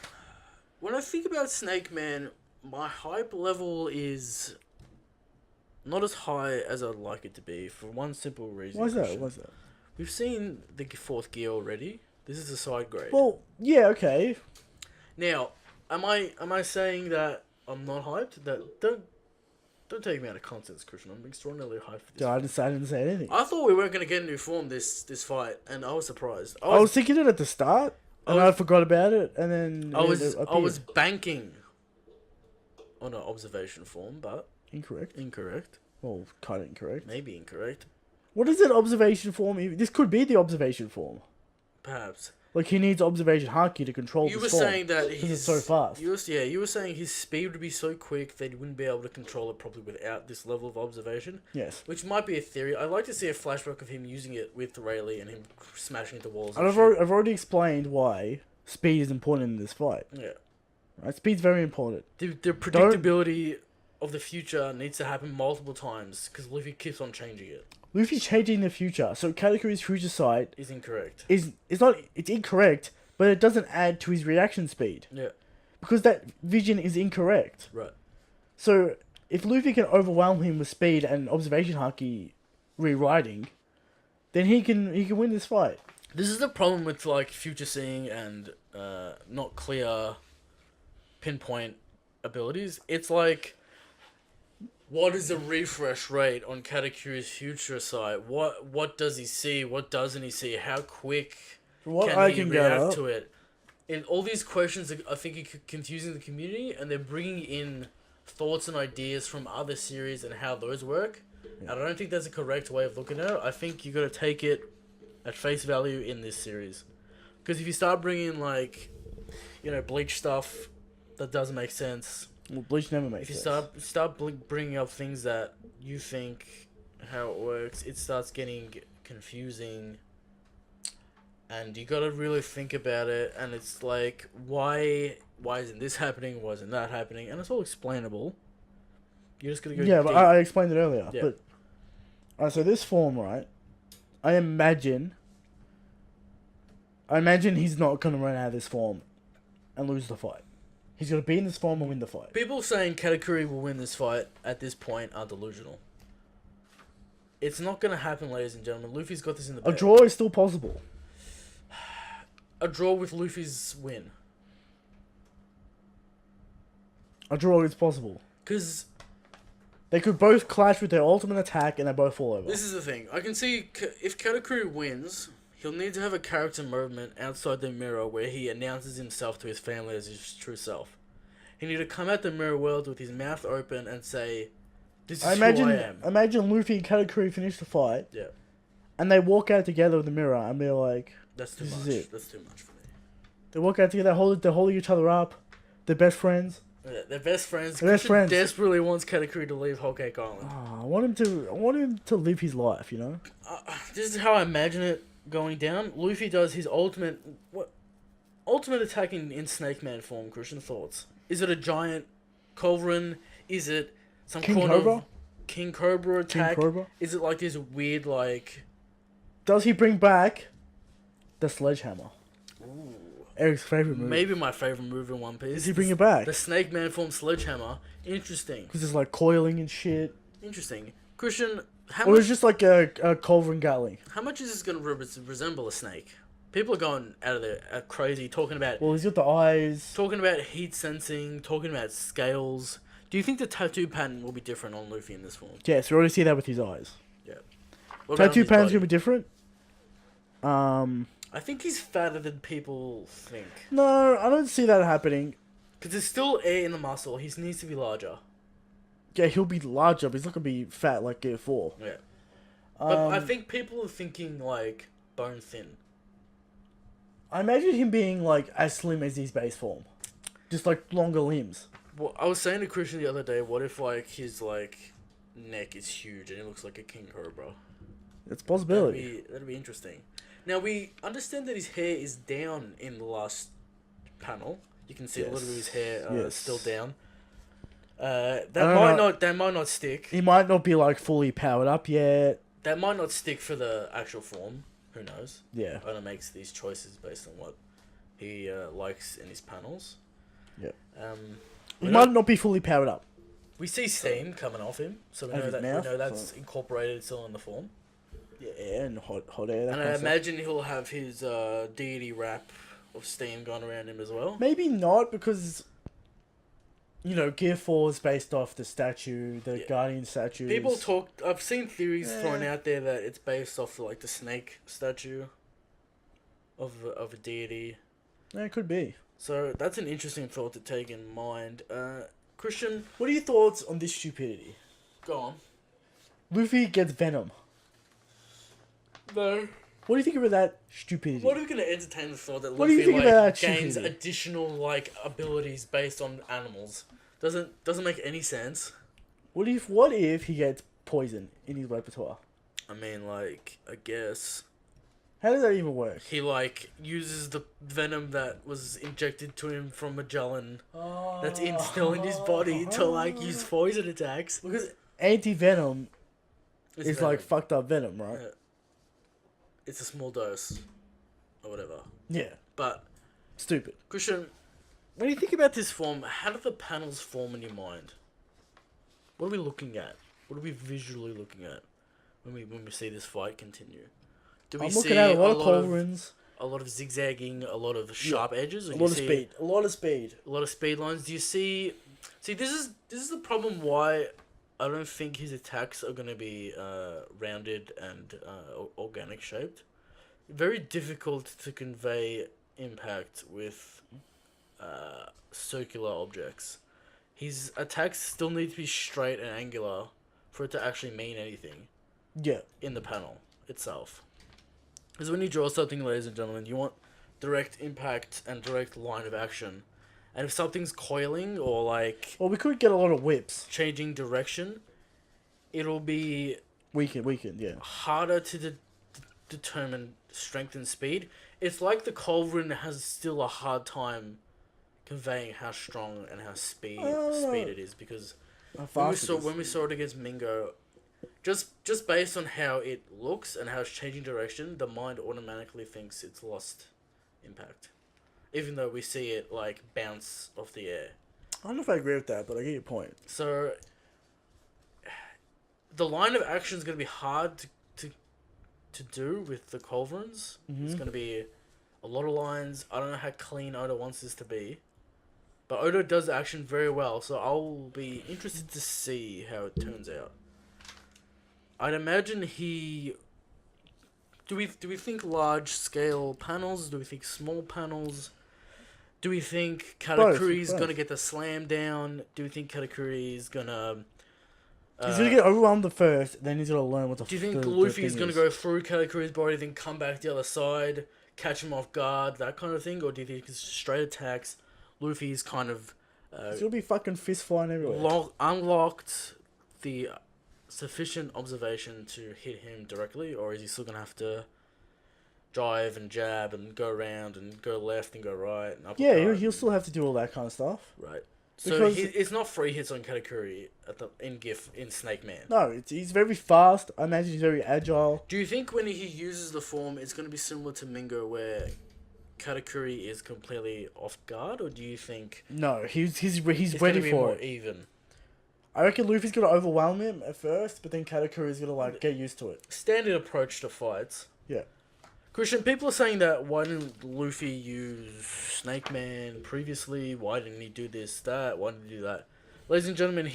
When I think about Snake Man, my hype level is not as high as I'd like it to be for one simple reason. Why's that? Why's that? We've seen the fourth gear already. This is a side grade. Well, yeah, okay. Now, am I saying that I'm not hyped? That don't take me out of context, Christian. I'm extraordinarily hyped for this. Yeah, I didn't say anything. I thought we weren't going to get a new form this fight, and I was surprised. I was thinking it at the start, and I forgot about it, and then I was banking on an observation form, but incorrect. Well, kind of incorrect. Maybe incorrect. What is an observation form? This could be the observation form. Perhaps. Like, he needs observation haki to control You this were form, saying that he's so fast. You were saying his speed would be so quick that he wouldn't be able to control it properly without this level of observation. Yes. Which might be a theory. I'd like to see a flashback of him using it with Rayleigh and him smashing into walls. And I've already explained why speed is important in this fight. Yeah. Right? Speed's very important. The predictability of the future needs to happen multiple times because Luffy keeps on changing it. Luffy's changing the future, so Katakuri's future sight is incorrect. It's incorrect, but it doesn't add to his reaction speed. Yeah. Because that vision is incorrect. Right. So if Luffy can overwhelm him with speed and observation haki rewriting, then he can win this fight. This is the problem with like future seeing and not clear pinpoint abilities. It's like, what is the refresh rate on Katakuri's future sight? What does he see? What doesn't he see? How quick can he react to it? And all these questions, I think, are confusing the community, and they're bringing in thoughts and ideas from other series and how those work. Yeah. And I don't think that's a correct way of looking at it. I think you got to take it at face value in this series. Because if you start bringing, like, Bleach stuff that doesn't make sense. Well, Bleach never makes sense. If you start bringing up things that you think how it works, it starts getting confusing. And you got to really think about it. And it's like, why isn't this happening? Why isn't that happening? And it's all explainable. You're just going to go Yeah, deep. but I explained it earlier. Yeah. But alright, so this form, right? I imagine he's not going to run out of this form and lose the fight. He's going to be in this form and win the fight. People saying Katakuri will win this fight at this point are delusional. It's not going to happen, ladies and gentlemen. Luffy's got this in the bag. A draw is still possible. a draw with Luffy's win. A draw is possible. Because They could both clash with their ultimate attack and they both fall over. this is the thing. I can see if Katakuri wins, he'll need to have a character moment outside the mirror where he announces himself to his family as his true self. He need to come out the mirror world with his mouth open and say, "This is who I am." Imagine Luffy and Katakuri finish the fight. Yeah. And they walk out together with the mirror and be like, That's too This much. is it. That's too much for me. they walk out together, they're holding each other up. They're best friends. Yeah, they're best friends. They're best Christian friends. desperately wants Katakuri to leave Whole Cake Island. Oh, I want him to live his life, you know? This is how I imagine it going down. Luffy does his ultimate attack in Snake Man form. Christian, thoughts? Is it a giant culverin? Is it some King kind Cobra? of King Cobra attack? King Cobra? Is it like this weird like? Does he bring back the sledgehammer? Ooh, Eric's favorite move. maybe my favorite move in One Piece. Does he bring it back? The Snake Man form sledgehammer. Interesting. Because it's like coiling and shit. Interesting. Christian, how Or much? it's just like a culverin gatling. How much is this going to resemble a snake? People are going out of their crazy talking about Well, he's got the eyes. talking about heat sensing, talking about scales. Do you think the tattoo pattern will be different on Luffy in this form? Yes, we already see that with his eyes. Yeah. What about on Tattoo his pattern's body? gonna be different. I think he's fatter than people think. No, I don't see that happening. Because there's still air in the muscle. He needs to be larger. Yeah, he'll be larger, but he's not gonna be fat like Gear 4. Yeah. But I think people are thinking, like, bone thin. I imagine him being like as slim as his base form. Just like longer limbs. Well, I was saying to Christian the other day, what if, like, his, like, neck is huge and he looks like a king cobra? It's a possibility. That'd be interesting. Now, we understand that his hair is down in the last panel. You can see a little bit of his hair still down. That might not stick. He might not be like fully powered up yet. That might not stick for the actual form. Who knows? Yeah. Owner makes these choices based on what he likes in his panels. Yeah. We He know- might not be fully powered up. We see steam coming off him, so we Out of know his that mouth, we know that's so- incorporated still in the form. Yeah, and hot air. That And kind I of stuff. imagine he'll have his deity wrap of steam going around him as well. Maybe not because, you know, Gear 4 is based off the statue, the Yeah. Guardian statue. People talk. I've seen theories Yeah. thrown out there that it's based off like the snake statue of a deity. Yeah, it could be. So that's an interesting thought to take in mind. Christian, What are your thoughts on this stupidity? go on. Luffy gets Venom. No. What do you think about that stupidity? What are we going to entertain the thought that What do you Luffy think about that gains stupidity? additional like abilities based on animals? Doesn't make any sense. What if he gets poison in his repertoire? I mean, like, I guess How does that even work? he like uses the venom that was injected to him from Magellan that's still in his body to like use poison attacks. Because anti-venom It's is venom. like fucked up venom, right? Yeah. It's a small dose, or whatever. Yeah. But Stupid. Christian, when you think about this form, how do the panels form in your mind? What are we looking at? What are we visually looking at when we see this fight continue? Do we I'm see looking at a lot of culverins, a lot of zigzagging, a lot of sharp edges, or a do you lot of see speed, a lot of speed. a lot of speed lines? Do you see? See, this is the problem. Why I don't think his attacks are gonna be rounded and organic shaped. Very difficult to convey impact with circular objects. His attacks still need to be straight and angular for it to actually mean anything Yeah. in the panel itself. Because when you draw something, ladies and gentlemen, you want direct impact and direct line of action. And if something's coiling or like Well, we could get a lot of whips. changing direction, it'll be Weakened, yeah. harder to determine strength and speed. It's like the culverin has still a hard time conveying how strong and how speed it is, because How when fast we saw it against Mingo, just based on how it looks and how it's changing direction, the mind automatically thinks it's lost impact, even though we see it like bounce off the air. I don't know if I agree with that, but I get your point. So the line of action is going to be hard to do with the culverins. It's going to be a lot of lines. I don't know how clean Oda wants this to be. But Oda does action very well, so I'll be interested to see how it turns out. I'd imagine he... Do we think large scale panels? Do we think small panels? Do we think Katakuri's Both. gonna get the slam down? Do we think Katakuri is gonna... he's gonna get overwhelmed at first, then he's gonna learn what the Do you think Luffy's gonna go through Katakuri's body, then come back the other side, catch him off guard, that kind of thing? Or do you think it's straight attacks? Luffy's kind of... He's gonna be fucking fist flying everywhere. Unlocked the sufficient observation to hit him directly, or is he still gonna have to drive and jab and go around and go left and go right and uppercut? He'll still have to do all that kind of stuff. Right. So Because it's not free hits on Katakuri in Snake Man. no, he's very fast. I imagine he's very agile. Do you think when he uses the form, it's going to be similar to Mingo, where Katakuri is completely off guard, or do you think No, he's it's ready gonna be for more it. even? I reckon Luffy's gonna overwhelm him at first, but then Katakuri's gonna get used to it. Standard approach to fights. Yeah. Christian, people are saying that why didn't Luffy use Snake Man previously? Why didn't he do this, that? Why didn't he do that? Ladies and gentlemen,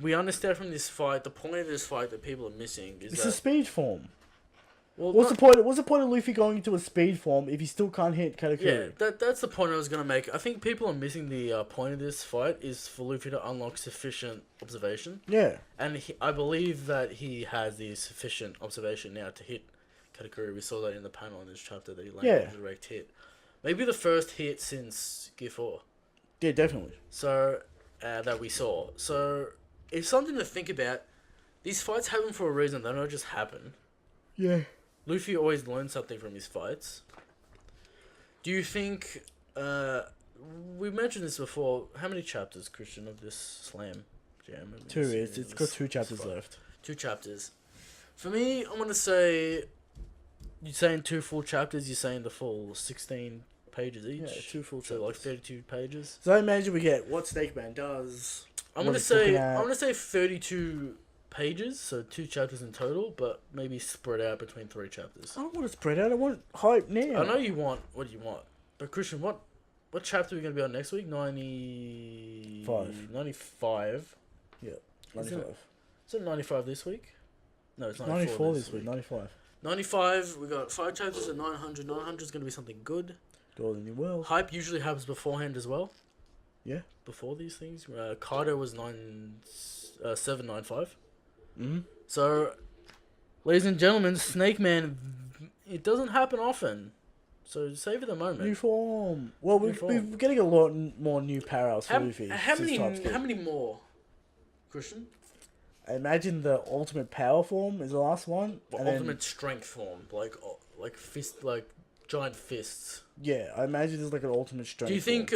we understand from this fight, the point of this fight that people are missing is It's that... a speed form. Well, What's the point? What's the point of Luffy going into a speed form if he still can't hit Katakuri? Yeah, that's the point I was going to make. I think people are missing the point of this fight is for Luffy to unlock sufficient observation. Yeah. And I believe that he has the sufficient observation now to hit Katakuri. We saw that in the panel in this chapter that he landed a direct hit. Maybe the first hit since Gear 4. Yeah, definitely. So, that we saw. So, it's something to think about. These fights happen for a reason. They don't just happen. Yeah. Luffy always learns something from his fights. Do you think... we mentioned this before. How many chapters, Christian, of this Slam Jam? Two. It's got 2 chapters left. 2 chapters. For me, I'm going to say... You're saying 2 full chapters, you're saying the full 16 pages each? Yeah, 2 full chapters. So like 32 pages? So I imagine we get what Snake Man does. I'm going to say 32 pages, so 2 chapters in total, but maybe spread out between 3 chapters. I don't want to spread out. I want hype now. I know you want what you want, but Christian, what chapter are we going to be on next week? 95. Yeah, 95. Is it 95 this week? No, it's 94 this week. 95. 95, we got 5 chapters at 900. 900 is going to be something good. All in your world. Hype usually happens beforehand as well. Yeah. Before these things. Kaido was 795. Mm-hmm. So, ladies and gentlemen, Snake Man, it doesn't happen often. So, savor the moment. New form. Well, we're getting a lot more new parallels for Luffy. How many more, Christian? I imagine the ultimate power form is the last one. Well, ultimate strength form, like giant fists. Yeah, I imagine there's like an ultimate strength. Do you think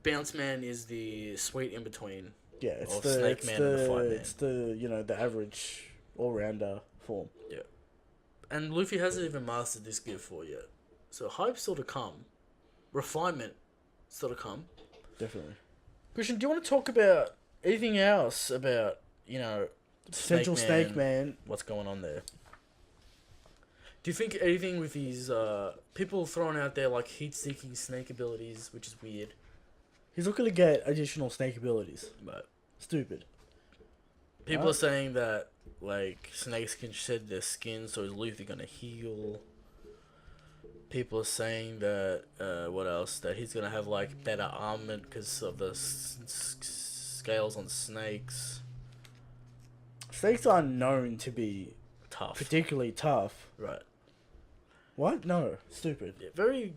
Bounce Man is the sweet in between? Yeah, it's of the Snake Man and the Fight Man. It's the the average all rounder form. Yeah, and Luffy hasn't even mastered this Gear 4 yet, so hype still to come, refinement still to come. Definitely. Christian, do you want to talk about anything else about Central Snake Man? What's going on there? Do you think anything with these people throwing out there like heat-seeking snake abilities, which is weird? He's not gonna get additional snake abilities. But Stupid. people are saying that like snakes can shed their skin, so is Luffy gonna heal? People are saying that what else? That he's gonna have like better armament because of the scales on snakes. Snakes are known to be Tough, particularly tough. right? What? No, stupid. Yeah, very.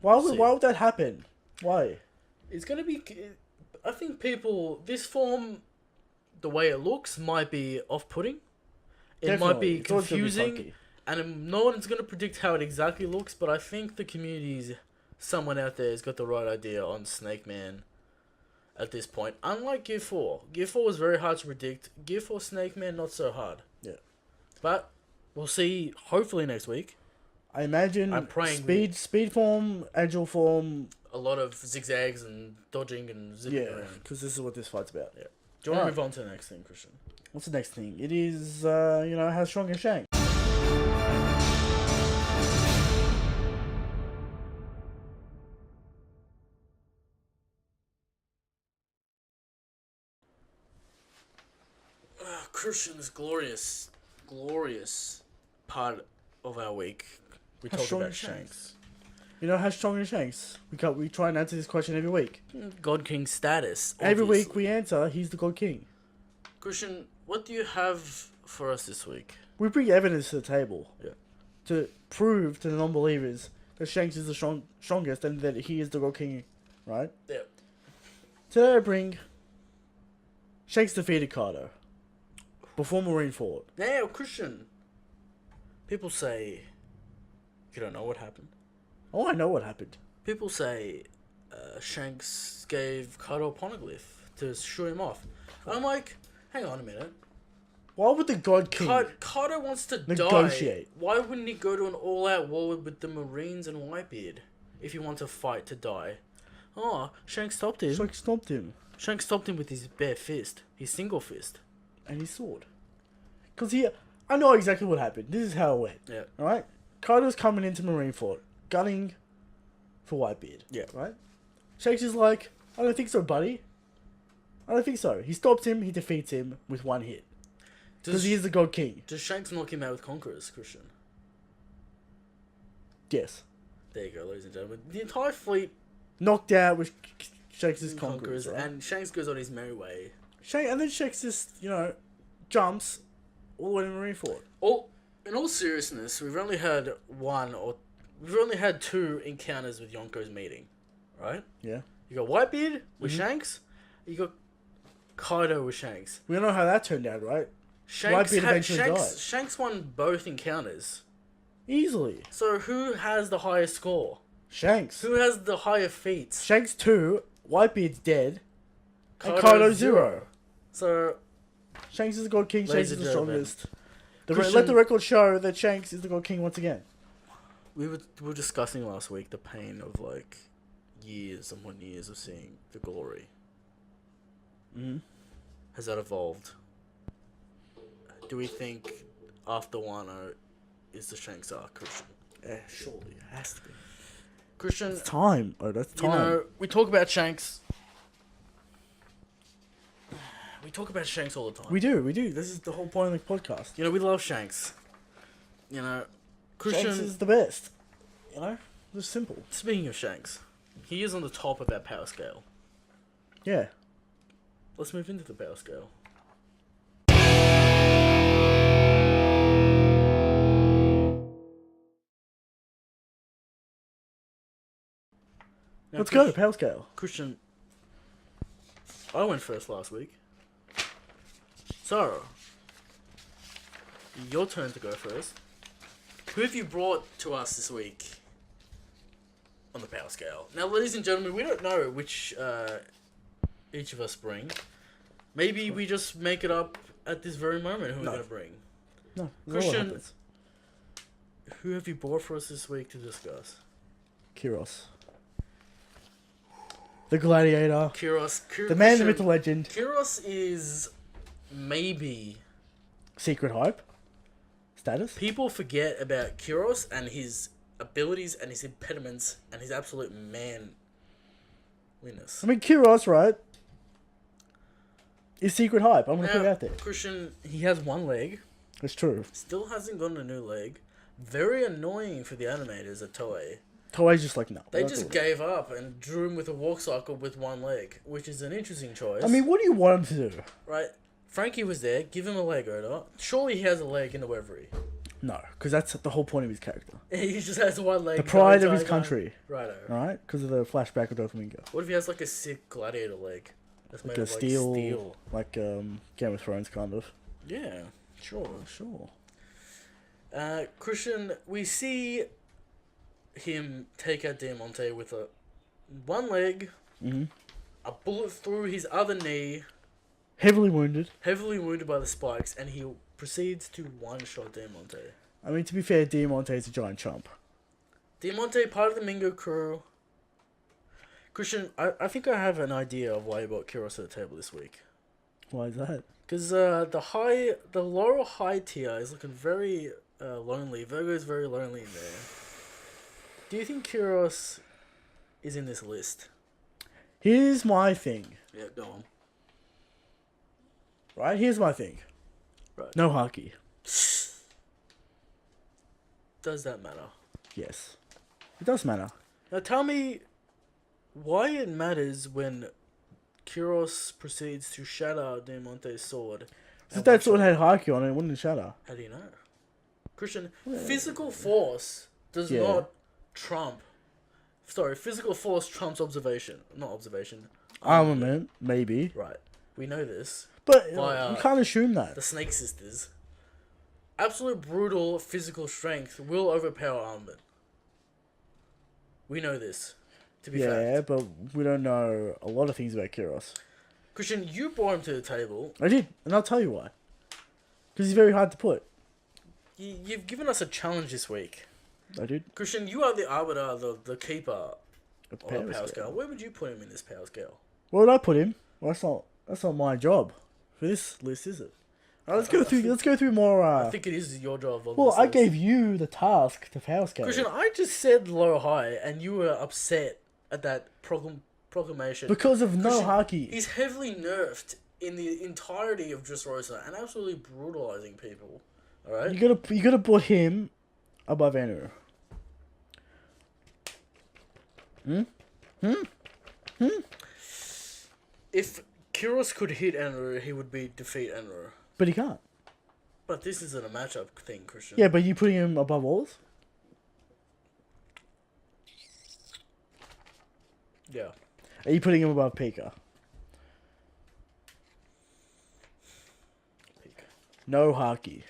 Why would that happen? Why? It's gonna be. I think this form, the way it looks, might be off-putting. It might be It's always gonna be confusing, funky. and no one's gonna predict how it exactly looks. But I think the community's someone out there has got the right idea on Snake Man. At this point, unlike Gear 4, Gear 4 was very hard to predict. Gear 4 Snake Man not so hard. Yeah. But we'll see. Hopefully next week. I imagine I'm praying speed form, agile form. A lot of zigzags and dodging and zipping Yeah, around. because this is what this fight's about. Yeah. Do you want to move on to the next thing, Christian? What's the next thing? It is, how strong is Shanks? Christian, this glorious part of our week, we How talk strong about is Shanks. You know how strong is Shanks? We try and answer this question every week. God King status. Every week obviously. we answer, he's the God King. Christian, what do you have for us this week? We bring evidence to the table. Yeah. To prove to the non-believers that Shanks is the strongest and that he is the God King, right? Yeah. Today I bring Shanks defeated Kaido before Marineford. Now, Christian, people say you don't know what happened. Oh, I know what happened. People say Shanks gave Kaido a poneglyph to shoo him off. I'm like, hang on a minute. Why would the God King Kaido wants to negotiate? Die. Why wouldn't he go to an all-out war with the Marines and Whitebeard if he wants to fight to die? Oh, Shanks stopped him. Shanks stopped him Shanks stopped him with his bare fist, his single fist. and his sword. Because I know exactly what happened. This is how it went. Yeah. Alright? Kaido's coming into Marineford, gunning for Whitebeard. Yeah. Right? Shanks is like, I don't think so, buddy. I don't think so. He stops him, he defeats him with one hit. Because he is the God King. Does Shanks knock him out with Conquerors, Christian? Yes. There you go, ladies and gentlemen. The entire fleet Knocked out with Shanks' conquerors, right? and Shanks goes on his merry way. And then Shanks just, jumps all the way to Marineford. In all seriousness, we've only had two encounters with Yonko's meeting, right? Yeah. You got Whitebeard with Shanks, you got Kaido with Shanks. We don't know how that turned out, right? Shanks Whitebeard eventually died. Shanks won both encounters. Easily. So who has the highest score? Shanks. Who has the higher feats? Shanks 2, Whitebeard's dead, and Kaido 0. So Shanks is the God King, Shanks Ladies is the and gentlemen, strongest. Let the record show that Shanks is the God King once again. we were discussing last week the pain of like years upon years of seeing the glory. Mm-hmm. Has that evolved? Do we think after Wano is the Shanks arc, Christian? Yeah, surely it has to be. Christian, It's time. Oh, that's time. you know, we talk about Shanks. We talk about Shanks all the time. We do. This is the whole point of the podcast. You know, we love Shanks. You know, Christian. Shanks is the best. Just simple. Speaking of Shanks, he is on the top of our power scale. Yeah. Let's move into the power scale. Now, Let's go. Power scale. Christian, I went first last week. So, your turn to go first. Who have you brought to us this week on the power scale? Now, ladies and gentlemen, we don't know which each of us bring. Maybe we just make it up at this very moment who we're going to bring. No, Christian, who have you brought for us this week to discuss? Kyros. The gladiator. Kyros. The man, the myth, the legend. Kyros is maybe... Secret hype. Status. People forget about Kyros and his abilities and his impediments and his absolute manliness. I mean, Kyros, right, is secret hype. I'm going to put it out there. Christian, he has one leg. It's true. Still hasn't gotten a new leg. Very annoying for the animators at Toei. Toei's just like, no. They just gave up and drew him with a walk cycle with one leg, which is an interesting choice. I mean, what do you want him to do? Right? Frankie was there. Give him a leg, Oda. Surely he has a leg in the Weathery. No, because that's the whole point of his character. He just has one leg. The pride of his country. Righto. Alright? Because of the flashback of Doflamingo. What if he has like a sick gladiator leg? That's Like made a of steel, like Game of Thrones kind of. Yeah, sure. Sure. Christian, we see him take out Diamante with one leg, a bullet through his other knee, Heavily wounded by the spikes, and he proceeds to one-shot Diamante. I mean, to be fair, Diamante is a giant chump. Diamante, part of the Mingo crew. Christian, I think I have an idea of why you brought Kyros to the table this week. Why is that? Because the lower high tier is looking very lonely. Virgo's very lonely in there. Do you think Kyros is in this list? Here's my thing. Yeah, go on. Right? Here's my thing. Right. No haki. Does that matter? Yes. It does matter. Now tell me why it matters when Kyros proceeds to shatter Diamante's sword. So if that sword had haki on it, it wouldn't shatter. How do you know? Christian, physical force does Yeah. not trump. Sorry, physical force trumps observation. Not observation. Armament, maybe. Right. We know this. But Via you can't assume that. The Snake Sisters. Absolute brutal physical strength will overpower armament. We know this. To be Yeah, fact. but we don't know a lot of things about Kyros. Christian, you brought him to the table. I did, and I'll tell you why. Because he's very hard to put. You've given us a challenge this week. I did. Christian, you are the arbiter, the keeper Of of the power scale. Where would you put him in this power scale? Where would I put him? Well, that's not my job for this list, is it? Alright, let's go through more. I think it is your job. Well, I gave you the task to power scale. Christian, I just said low high, and you were upset at that proclamation Because of no Christian, haki. He's heavily nerfed in the entirety of Dressrosa and absolutely brutalizing people. All right, You gotta put him above Anu. If Kyros could hit Enru, he would defeat Enru. But he can't. But this isn't a matchup thing, Christian. Yeah, but you putting him above walls? Yeah. Are you putting him above Pika? No haki.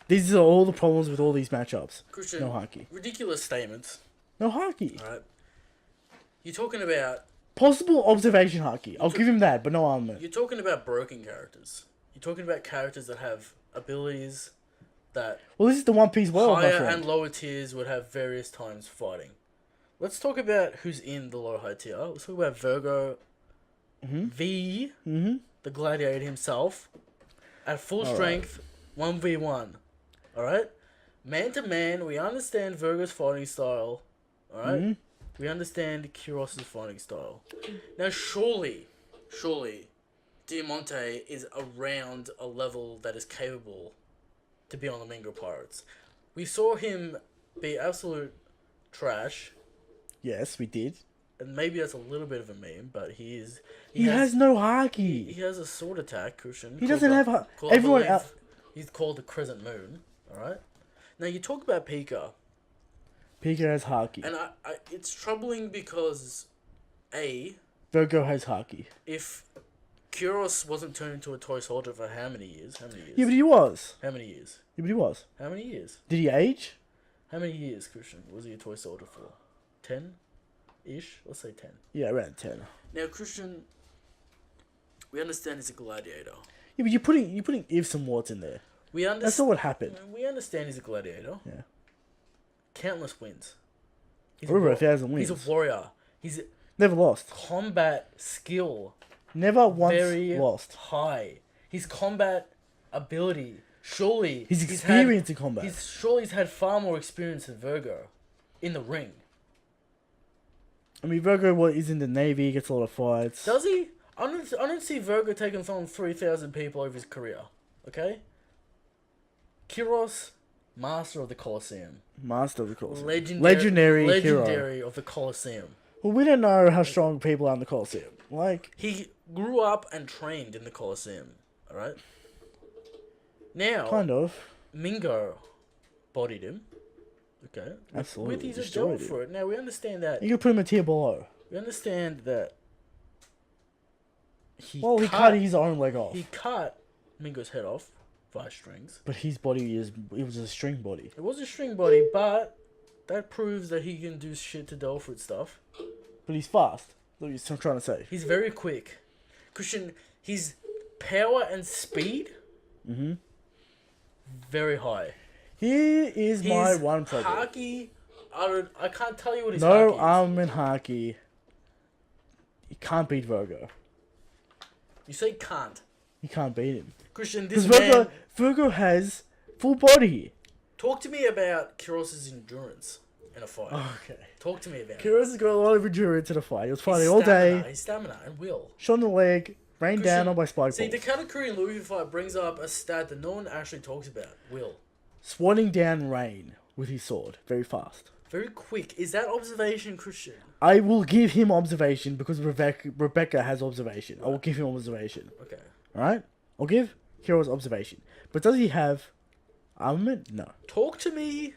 These are all the problems with all these matchups. Christian, No haki. ridiculous statements. No haki. All right. You're talking about Possible observation haki. I'll give him that, but no armament. You're talking about broken characters. You're talking about characters that have abilities that Well, this is the One Piece world, my higher friend. and lower tiers would have various times fighting. Let's talk about who's in the low high tier. Let's talk about Virgo V, the gladiator himself, at full strength, 1v1. Alright? Man to man, we understand Virgo's fighting style. Alright? We understand Kyros' fighting style. Now, surely, Diamante is around a level that is capable to be on the Mingo Pirates. We saw him be absolute trash, Yes, we did. and maybe that's a little bit of a meme, but he has no haki. he has a sword attack, Christian. He doesn't have everyone else. He's called the Crescent Moon, alright? Now, you talk about Pika, Pika has haki. and I it's troubling because, A, Virgo has haki. if Kyros wasn't turned into a toy soldier for how many years? Yeah, but he was. How many years? Yeah, but he was. How many years? Did he age? How many years, Christian, was he a toy soldier for? 10-ish? Let's say 10. Yeah, around 10. Now, Christian, we understand he's a gladiator. Yeah, but you're putting ifs and warts in there. We understand. That's not what happened. We understand he's a gladiator. Yeah. Countless wins. He's Over 1,000 wins. He's a warrior. He's Never lost. combat skill Never once very lost. high. His combat ability. Surely His he's experience in combat. He's had far more experience than Virgo in the ring. I mean, Virgo is in the Navy, gets a lot of fights. Does he? I don't see Virgo taking on 3,000 people over his career. Okay? Kyros, master of the Colosseum. Master of the Colosseum. Legendary hero. of the Colosseum. Well, we don't know how strong people are in the Colosseum. Like, He grew up and trained in the Colosseum. Alright? Now, kind of. Mingo bodied him. Okay? Absolutely. With his destroyed adult him. for it. Now, we understand that. You could put him a tier below. We understand that. He cut his own leg off. He cut Mingo's head off via strings. But his body it was a string body. It was a string body, but that proves that he can do shit to Delphoid stuff. But he's fast. That's what I'm trying to say. He's very quick. Christian, his power and speed, very high. Here is my His one problem. haki, I can't tell you what his No haki is. armament haki. He can't beat Virgo. You say can't. He can't beat him. Christian, Because this man... Virgo has full body. Talk to me about Kyros' endurance in a fight. Okay. Talk to me about it. Kyros has got a lot of endurance in a fight. He was fighting His all stamina, day. His stamina and will. Shot in the leg. Rain Christian, down on my spike See, balls. the Katakuri and Luffy fight brings up a stat that no one actually talks about. Will. Swatting down rain with his sword very fast. Very quick. Is that observation, Christian? I will give him observation because Rebecca has observation. I will give him observation. Okay. Alright? I'll give Kiro's observation. But does he have armament? No. Talk to me.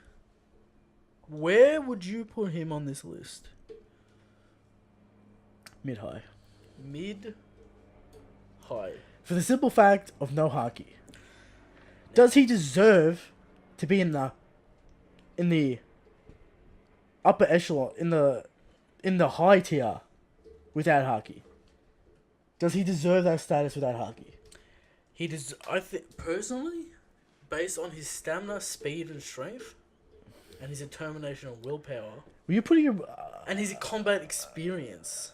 Where would you put him on this list? Mid-high. Mid-high. For the simple fact of no haki. Does he deserve to be in the upper echelon, in the high tier without haki? Does he deserve that status without haki? He does. I think personally, based on his stamina, speed, and strength, and his determination and willpower, Were you putting him? and his combat experience,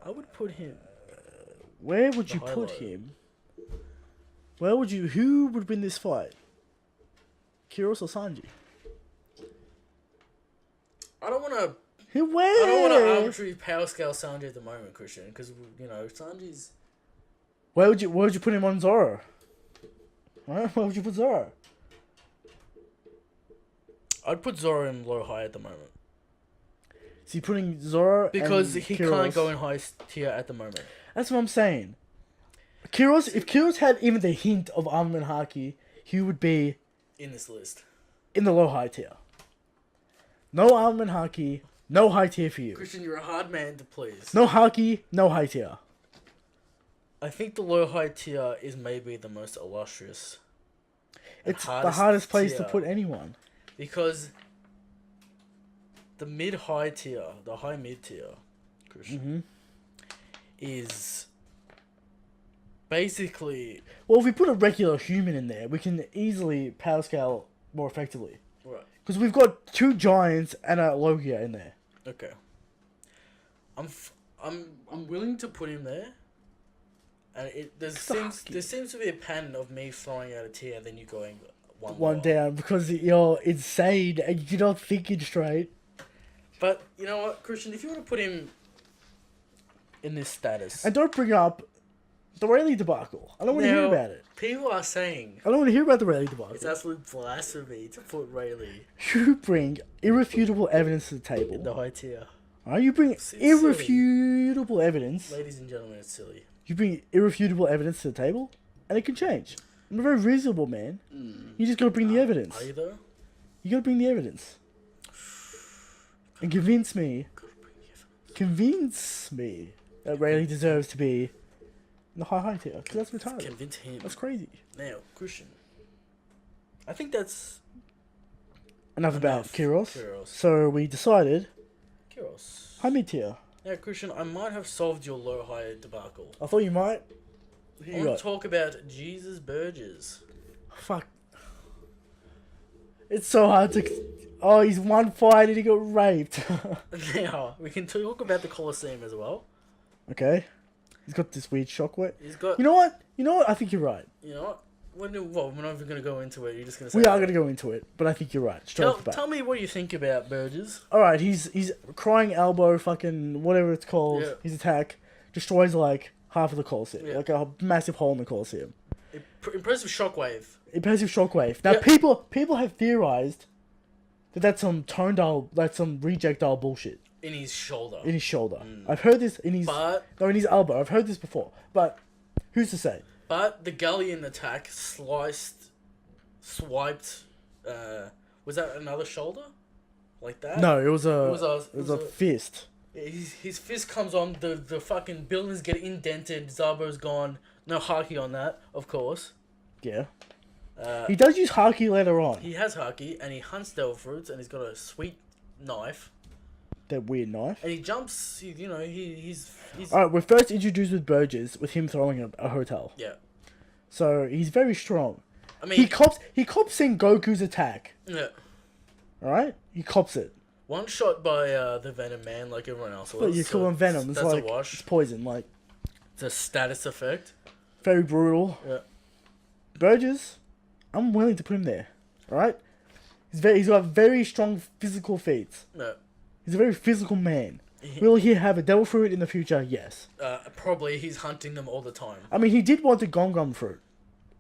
I would put him. Where would you The put highlight. him? Where would you? Who would win this fight? Kiros or Sanji? I don't want to. Who? I Where? don't want to arbitrary power scale Sanji at the moment, Christian, because Sanji's. Where would you put him on Zoro? Right? Where would you put Zoro? I'd put Zoro in low high at the moment So you're putting Zoro because and he Kiros. can't go in high tier at the moment. That's what I'm saying. Kiros, if Kiros had even the hint of armament haki, he would be In this list, in the low high tier. No armament haki, no high tier for you. Christian, you're a hard man to please. No haki, no high tier. I think the low high tier is maybe the most illustrious. and It's the hardest place to tier. put anyone. Because the mid-high tier, the high mid-tier, Christian, is basically... Well, if we put a regular human in there, we can easily power scale more effectively. Right, Because we've got two giants and a Logia in there. okay. I'm willing to put him there. And there seems to be a pattern of me throwing out a tier, then you going one One lower. down because you're insane and you're not thinking straight. But, you know what, Christian, if you want to put him in this status... And don't bring up the Rayleigh debacle. I don't want to hear Now, about it. People are saying I don't want to hear about the Rayleigh debacle. it's absolute blasphemy to put Rayleigh You bring irrefutable evidence to the in table. the high tier. Alright, you bring It's irrefutable evidence. Ladies and gentlemen, it's silly. You bring irrefutable evidence to the table, and it can change. I'm a very reasonable man. You just gotta bring the evidence. Are you though? You gotta bring the evidence. And convince me that Rayleigh deserves to be in the high tier. Because that's retarded. Convince him. That's crazy. Now, Christian. I think that's Enough about Kiros. Kiros. So we decided Kiros. high mid tier. Now, Christian, I might have solved your low-high debacle. I thought you might. Who I you want got? to talk about Jesus Burgess. Fuck. It's so hard to. Oh, he's one fight and he got raped. Now, we can talk about the Colosseum as well. Okay. He's got this weird shockwave. He's got... You know what? I think you're right. You know what? We're not even going to go into it. You're just going to say... We are going to go into it, but I think you're right. Straight off the bat. Tell me what you think about Burgess. Alright, he's crying elbow, fucking whatever it's called. Yeah. His attack destroys like half of the Colosseum. Yeah. Like a massive hole in the Colosseum. Impressive shockwave. Impressive shockwave. Now Yeah. people have theorized that that's some some rejectile bullshit In his shoulder. in his shoulder. I've heard this in his in his elbow. I've heard this before, but who's to say? But the Galleon attack swiped. Was that another shoulder? Like that? No, it was a It was a- fist. His fist comes on, the fucking buildings get indented, Zabo's gone. No haki on that, of course. Yeah. He does use haki later on. He has haki, and he hunts devil fruits, and he's got a sweet knife. That weird knife. And he jumps, he's Alright, we're first introduced with Burgess with him throwing a hotel. yeah. So he's very strong. I mean, He cops seeing Goku's attack. yeah. Alright? He cops it. One shot by the Venom Man, like everyone else was. But you call him Venom. It's that's like a wash. it's poison. Like It's a status effect. very brutal. Yeah. Burgess, I'm willing to put him there. Alright? He's got very strong physical feats. Yeah. He's a very physical man. Will he have a devil fruit in the future? Yes. Probably he's hunting them all the time. I mean, he did want the Gong Gong fruit.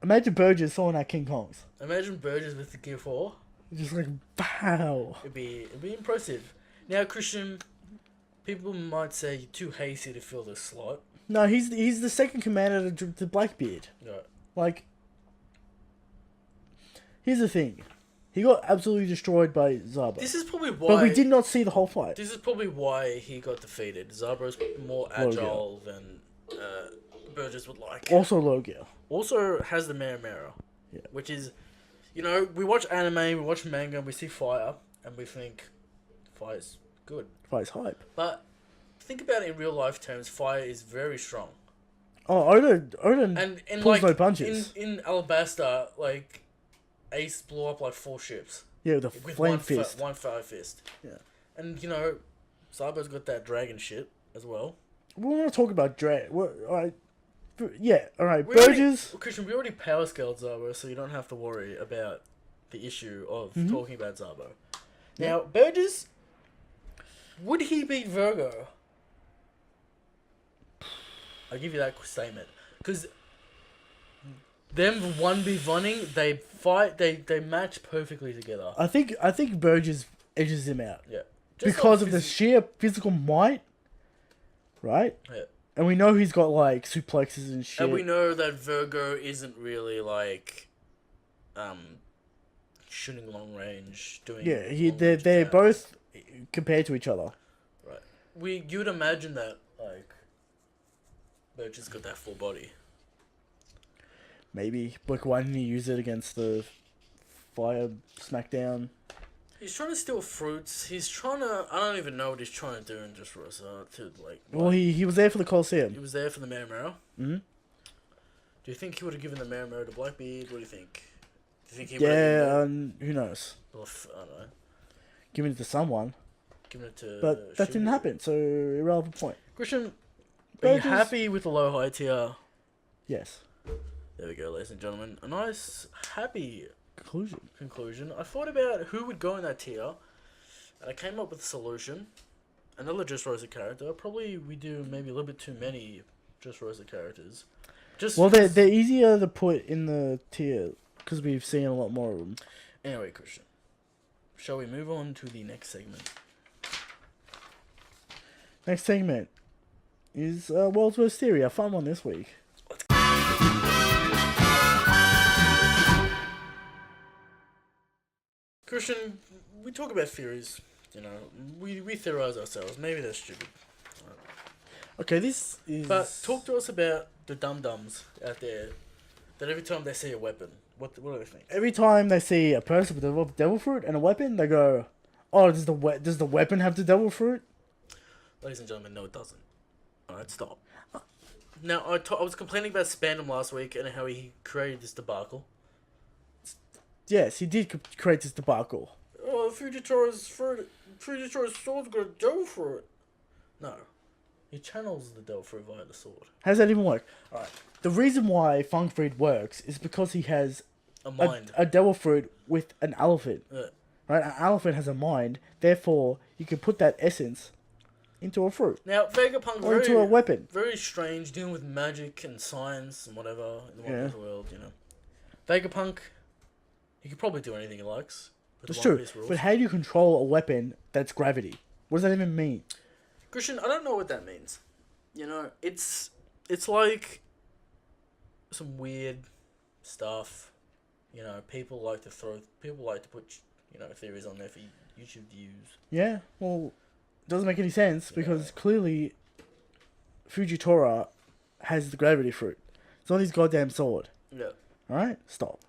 Imagine Burgess throwing at King Kong's. Imagine Burgess with the Gear 4. Just like, wow. It'd be impressive. Now, Christian, people might say you're too hasty to fill this slot. No, he's the second commander to Blackbeard. Yeah. Like, here's the thing. He got absolutely destroyed by Zaba. This is probably why... But we did not see the whole fight. This is probably why he got defeated. Zaba's more agile than Burgess would like. Also Logia. Also has the Mirror. Yeah. Which is... You know, we watch anime, we watch manga, and we see fire, and we think fire's good. Fire's hype. But think about it in real life terms, fire is very strong. Oh, Odin And pulls no punches. In Alabasta, like, Ace blew up like 4 ships. Yeah, with a flame fist. One fire fist. Yeah. And, you know, Zaba's got that dragon shit as well. We want to talk about alright. Yeah, alright. Burgess. Christian, we already power scaled Zabo, so you don't have to worry about the issue of talking about Zabo. Now, Burgess, would he beat Virgo? I'll give you that statement. Because them 1v1ing, they fight, they match perfectly together. I think Burgess edges him out. Yeah. Because of the sheer physical might, right? Yeah. And we know he's got, like, suplexes and shit. And we know that Virgo isn't really, like, shooting long range, doing... Yeah, they're both compared to each other. Right. You would imagine that, like, Burgess got that full body. Maybe. Like, why didn't he use it against the Fire Smackdown? He's trying to steal fruits. He's trying to... I don't even know what he's trying to do in Just Rosa to, like... Well, he was there for the Coliseum. He was there for the Mirror. Mm-hmm. Do you think he would have given the Mirror to Blackbeard? What do you think? Do you think he would have given who knows? I don't know. Giving it to someone. Giving it to... But that didn't happen, so irrelevant point. Christian, are you happy with the low high tier? Yes. There we go, ladies and gentlemen. A nice, happy... conclusion. I thought about who would go in that tier, and I came up with a solution. Another Just Rosa character. Probably we do maybe a little bit too many Just Rosa characters. They're easier to put in the tier because we've seen a lot more of them. Anyway, Christian, shall we move on to the next segment? Next segment is World's Worst Theory. A fun one this week. Christian, we talk about theories. You know, we theorize ourselves. Maybe they're stupid. Okay, this is... But talk to us about the dum-dums out there that every time they see a weapon, what do they think? Every time they see a person with a devil fruit and a weapon, they go, oh, does the weapon have the devil fruit? Ladies and gentlemen, no it doesn't. Alright, stop. Now, I was complaining about Spandam last week and how he created this debacle. Yes, he did create this debacle. Oh, Fujitori's sword's got a devil fruit. No. He channels the devil fruit via the sword. How does that even work? Alright. The reason why Funkfried works is because he has a mind. A devil fruit with an elephant. Yeah. Right? An elephant has a mind, therefore you can put that essence into a fruit. Now, Vegapunk or into a weapon. Very strange, dealing with magic and science and whatever in the One Piece world, you know. Vegapunk, he could probably do anything he likes. That's true. But how do you control a weapon that's gravity? What does that even mean? Christian, I don't know what that means. You know, it's like some weird stuff. You know, people like to put, you know, theories on there for YouTube to use. Yeah, well, it doesn't make any sense because clearly Fujitora has the gravity fruit. It's on his goddamn sword. Yeah. Alright? Stop.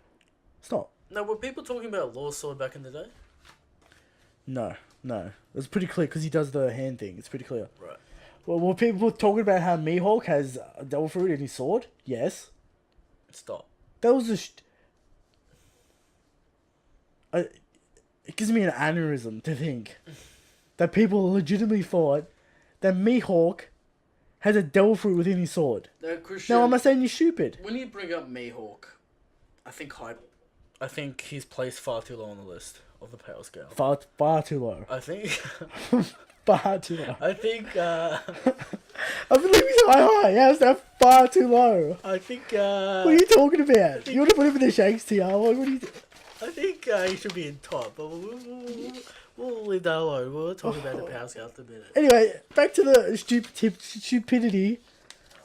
Now, were people talking about Law's sword back in the day? No. It was pretty clear because he does the hand thing. It's pretty clear. Right. Well, were people talking about how Mihawk has a devil fruit in his sword? Yes. Stop. That was just... it gives me an aneurysm to think that people legitimately thought that Mihawk has a devil fruit within his sword. Now, am I saying you're stupid? When you bring up Mihawk, I think he's placed far too low on the list of the power scale. Far too low. I think. Far too low. I think. I believe he's high. How's that far too low? I think. What are you talking about? You want to put him in the Shanks tier? Like, what are you? I think he should be in top, but we'll leave that alone. We'll talk about the power scale after a minute. Anyway, back to the stupidity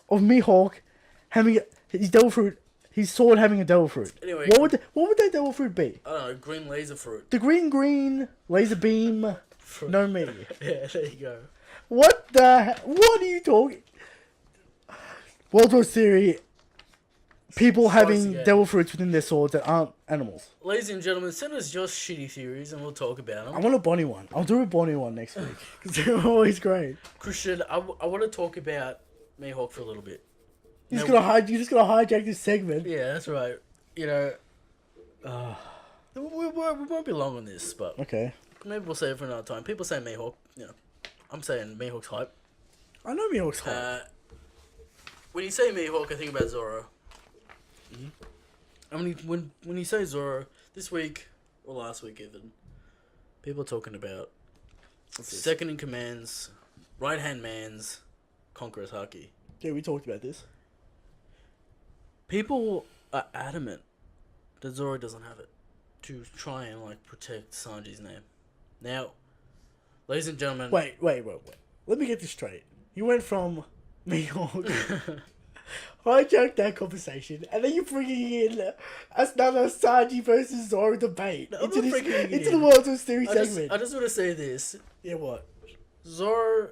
of Mihawk having his devil fruit, his sword having a devil fruit. Anyway, what would that devil fruit be? I don't know, green laser fruit. The green laser beam. Fruit. No me. Yeah, there you go. What are you talking? World War Theory. People having devil fruits within their swords that aren't animals. Ladies and gentlemen, send us your shitty theories and we'll talk about them. I want a Bonnie one. I'll do a Bonnie one next week. Because they're always great. Christian, I want to talk about Mihawk for a little bit. You're just gonna hijack this segment. Yeah, that's right. You know, we won't be long on this, but Okay. maybe we'll save it for another time. People say Mihawk, you know, I'm saying Mihawk's hype. I know Mihawk's hype. When you say Mihawk, I think about Zoro. I mean, when you say Zoro, this week, or last week even, people are talking about second in command's, right-hand man's, conqueror's haki. Yeah, we talked about this. People are adamant that Zoro doesn't have it to try and, like, protect Sanji's name. Now, ladies and gentlemen... Wait. Let me get this straight. You went from Mihawk... hijack that conversation, and then you're bringing in another Sanji versus Zoro debate into the World War Theory segment. I just want to say this. Yeah, what? Zoro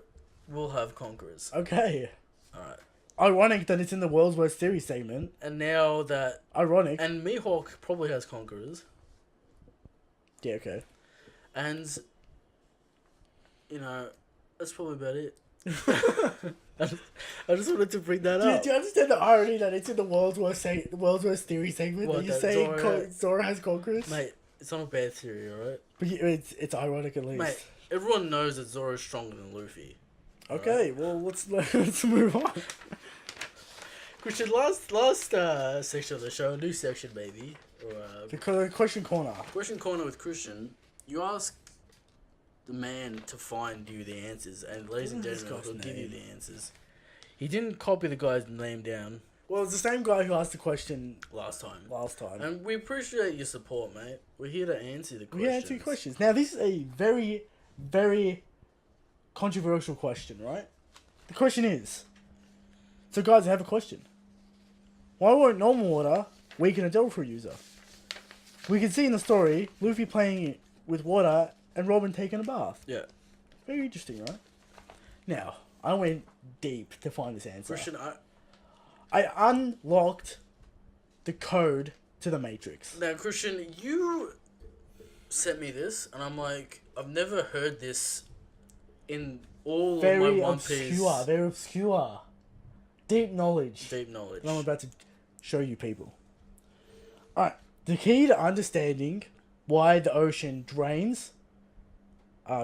will have conquerors. Okay. Alright. Ironic that it's in the World's Worst Theory segment. And now that... Ironic. And Mihawk probably has conquerors. Yeah, okay. And... You know, that's probably about it. I just wanted to bring that up. Do you understand the irony that it's in the World's Worst Theory segment? What, that you're that saying Zoro has conquerors? Mate, it's not a bad theory, alright? But it's ironic at least. Mate, everyone knows that Zoro's stronger than Luffy. Okay, right? well, let's move on. Christian, last section of the show, a new section, baby. The question corner. Question corner with Christian. You ask the man to find you the answers, and ladies and gentlemen, he'll give you the answers. He didn't copy the guy's name down. Well, it's the same guy who asked the question last time. And we appreciate your support, mate. We're here to answer the questions. We answer your questions. Now, this is a very, very controversial question, right? The question is... So, guys, I have a question. Why won't normal water weaken a devil fruit user? We can see in the story, Luffy playing with water and Robin taking a bath. Yeah. Very interesting, right? Now, I went deep to find this answer. Christian, I unlocked the code to the Matrix. Now, Christian, you sent me this, and I'm like, I've never heard this in all of my One Piece. Very obscure. Deep knowledge. Deep knowledge. And I'm about to show you people. Alright, the key to understanding why the ocean drains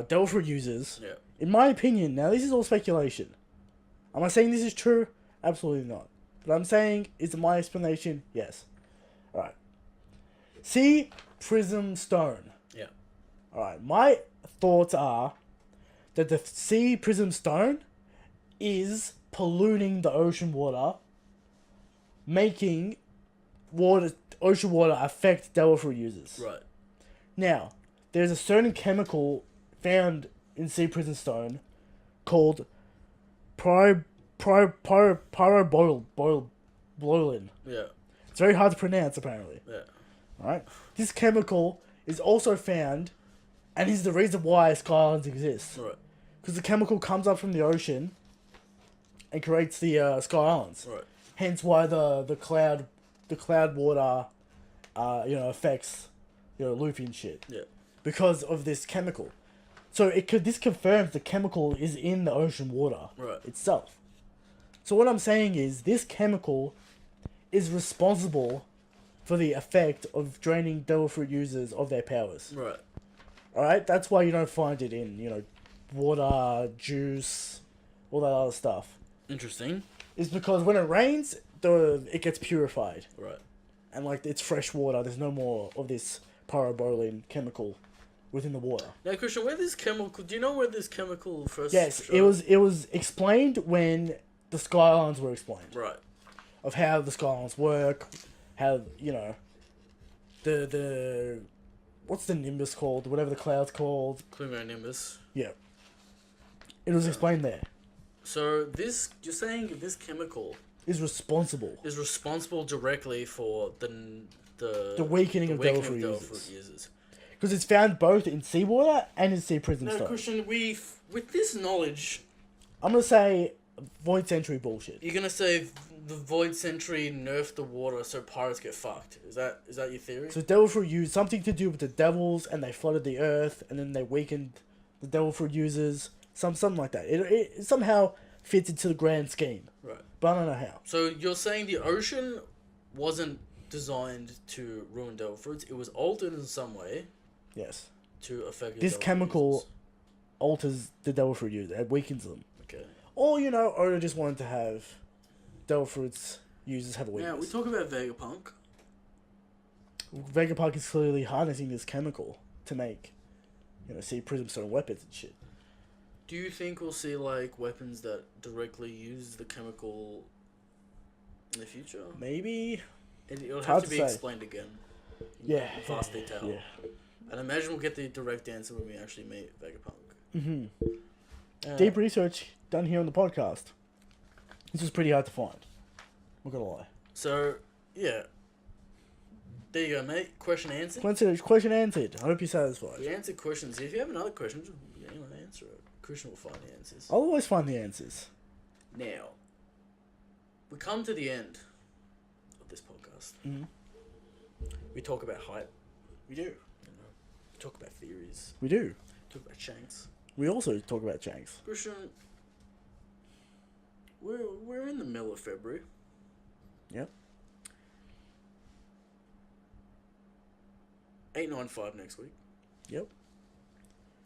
devil fruit users, yeah. in my opinion, now this is all speculation. Am I saying this is true? Absolutely not. But I'm saying, is it my explanation? Yes. Alright. See Prism Stone. Yeah. Alright, my thoughts are that the Sea Prism Stone is polluting the ocean water, making ocean water affect devil fruit users. Right. Now, there's a certain chemical found in Sea Prism Stone called pyroboilin. Yeah. It's very hard to pronounce, apparently. Yeah. Alright? This chemical is also found, and is the reason why Sky Islands exist. Right. Because the chemical comes up from the ocean and creates the Sky Islands. Right. Hence why the cloud water affects Luffy and shit. Yeah. Because of this chemical. So this confirms the chemical is in the ocean water itself. So what I'm saying is this chemical is responsible for the effect of draining devil fruit users of their powers. Right. Alright? That's why you don't find it in, water, juice, all that other stuff. Interesting. It's because when it rains, it gets purified. Right. And it's fresh water, there's no more of this pyroboilin chemical within the water. Now, Christian, where this chemical? Do you know where this chemical first? Yes, showed? it was explained when the Skylines were explained. Right. Of how the Skylines work, how the what's the nimbus called? Whatever the cloud's called. Cumulonimbus. Yeah. It was explained there. So you're saying this chemical Is responsible. is responsible directly for the weakening of Devil Fruit users. users. Because it's found both in seawater and in sea prism Now, stone. Christian, with this knowledge, I'm gonna say Void Century bullshit. you're gonna say the Void Century nerfed the water so pirates get fucked. Is that your theory? So Devil Fruit used something to do with the devils, and they flooded the earth, and then they weakened the Devil Fruit users. Something like that. It somehow fits into the grand scheme. Right. But I don't know how. So you're saying the ocean wasn't designed to ruin Devil Fruits. It was altered in some way Yes. to affect This Devil Fruit chemical users. alters the Devil Fruit user. It weakens them. Okay. Or, Oda just wanted to have Devil Fruits users have a weakness. Now, we talk about Vegapunk. Vegapunk is clearly harnessing this chemical to make, sea prism stone weapons and shit. Do you think we'll see, like, weapons that directly use the chemical in the future? Maybe. It'll hard have to to be say. explained again. Yeah. In vast detail. Yeah. And imagine we'll get the direct answer when we actually meet Vegapunk. Mm-hmm. Deep research done here on the podcast. This was pretty hard to find. I'm not gonna lie. So, yeah. There you go, mate. Question answered. Question answered. I hope you're satisfied. We answered questions. If you have another question, just answer it. Christian will find the answers. I'll always find the answers. Now, we come to the end of this podcast. Mm-hmm. We talk about hype. We do. We talk about theories. We do. Talk about Shanks. We also talk about Shanks. Christian, we're in the middle of February. Yep. 895 next week. Yep.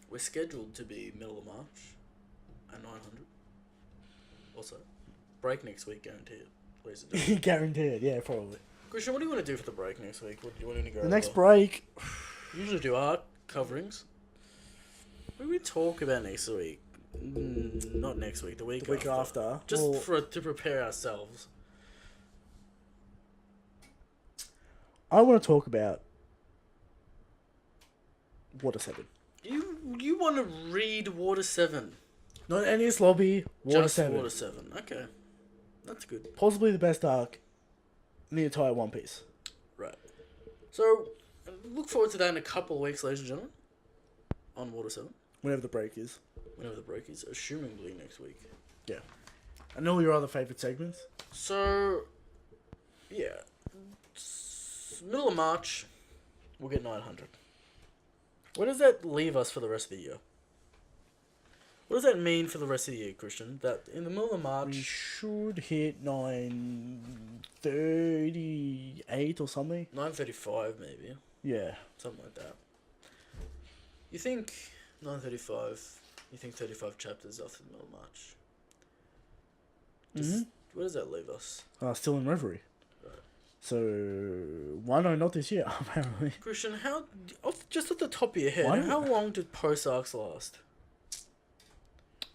We're scheduled to be middle of March at 900. Also, break next week, guaranteed. Ladies and gentlemen. Guaranteed, yeah, probably. Christian, what do you want to do for the break next week? What do you want to go The next over? break. We usually do art coverings. What do we talk about next week? Not next week, the week after. Just Well, to prepare ourselves. I want to talk about Water 7. You want to read Water 7? Not NES Lobby, Water Just 7. Water 7. Okay. That's good. Possibly the best arc in the entire One Piece. Right. So, look forward to that in a couple of weeks, ladies and gentlemen. On Water 7. Whenever the break is. Whenever the break is. Assumingly next week. Yeah. And all your other favourite segments. So, yeah. Middle of March, we'll get 900. Where does that leave us for the rest of the year? What does that mean for the rest of the year, Christian? That in the middle of We March... should hit 938 or something. 935, maybe. Yeah. Something like that. You think 935... You think 35 chapters after the middle of March? Where does that leave us? Still in Reverie. Right. So, why not this year, apparently? Christian, just off the top of your head, Why not? how long did post-arcs last?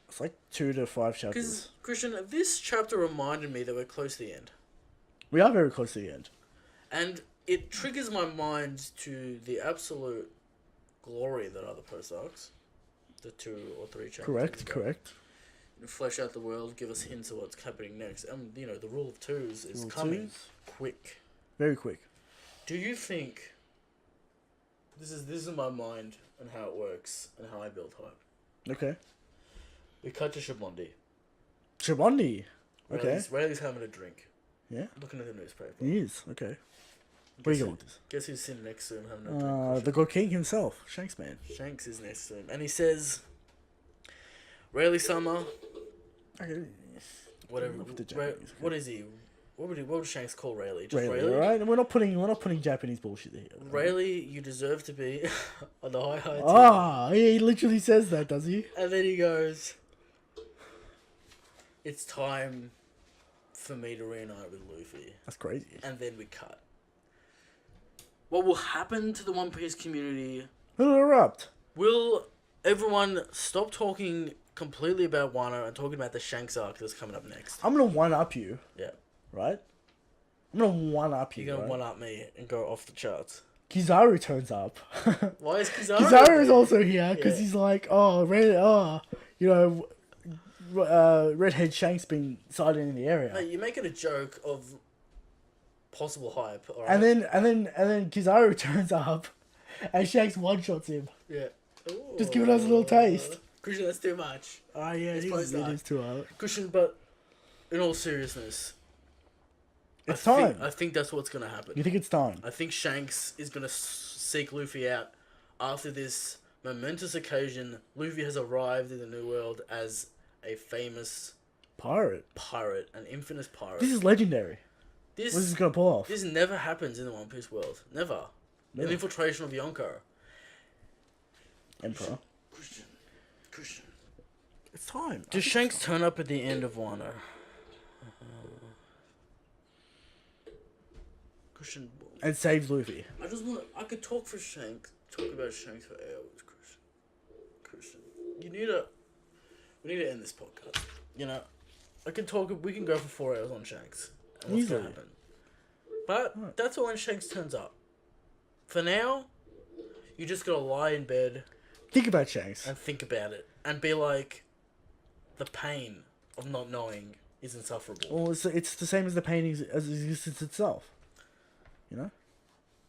It's like 2 to 5 chapters. Because, Christian, this chapter reminded me that we're close to the end. We are very close to the end. And it triggers my mind to the absolute glory that are the post-arcs. The 2 or 3 chapters. Correct. Flesh out the world, give us hints of what's happening next. And, the rule of twos is Rule of coming twos? quick. Very quick. Do you think... This is my mind and how it works and how I build hype. Okay. We cut to Shabondi. Shabondi. Okay. Rayleigh's having a drink. Yeah. Looking at the newspaper. He is. Okay. Where are you going with this? Guess who's sitting next to him having a drink? The God King himself, Shanks man. Shanks is next to him. And he says... Rayleigh Summer... Okay. Whatever. With the Japanese, What is he? What would Shanks call Rayleigh? Just Rayleigh, Rayleigh? alright? We're not putting Japanese bullshit here. Rayleigh, you deserve to be on the high tier. He literally says that, does he? And then he goes, it's time for me to reunite with Luffy. That's crazy. And then we cut. What will happen to the One Piece community? It'll erupt. Will everyone stop talking completely about Wano and talking about the Shanks arc that's coming up next? I'm gonna one up you, Yeah. right? I'm gonna one up you. You're gonna right? one up me and go off the charts. Kizaru turns up. Why is Kizaru? Kizaru is also here because Yeah. he's like, redhead Shanks been sighted in the area. Mate, you're making a joke of possible hype, alright? And then Kizaru turns up, and Shanks one shots him. Yeah. Just giving us a little taste. Christian, that's too much. Oh yeah, It's it post-dark. is too hard. Christian, but in all seriousness, It's time. I think that's what's gonna happen. You think it's time? I think Shanks is gonna seek Luffy out after this momentous occasion. Luffy has arrived in the New World as a famous Pirate. an infamous pirate. This is legendary. This What is this gonna pull off? this never happens in the One Piece world. Never. Never. An infiltration of Yonko. Emperor. Christian. It's time. Does Shanks turn up at the end of Wano? Christian. And saves Luffy. I could talk about Shanks for hours, Christian. We need to end this podcast. You know, we can go for 4 hours on Shanks. And what's Easily. gonna happen. But that's all when Shanks turns up. For now, you just gotta lie in bed Think about Shanks. and think about it. And be like, the pain of not knowing is insufferable. Well, it's the same as the pain as existence itself. You know?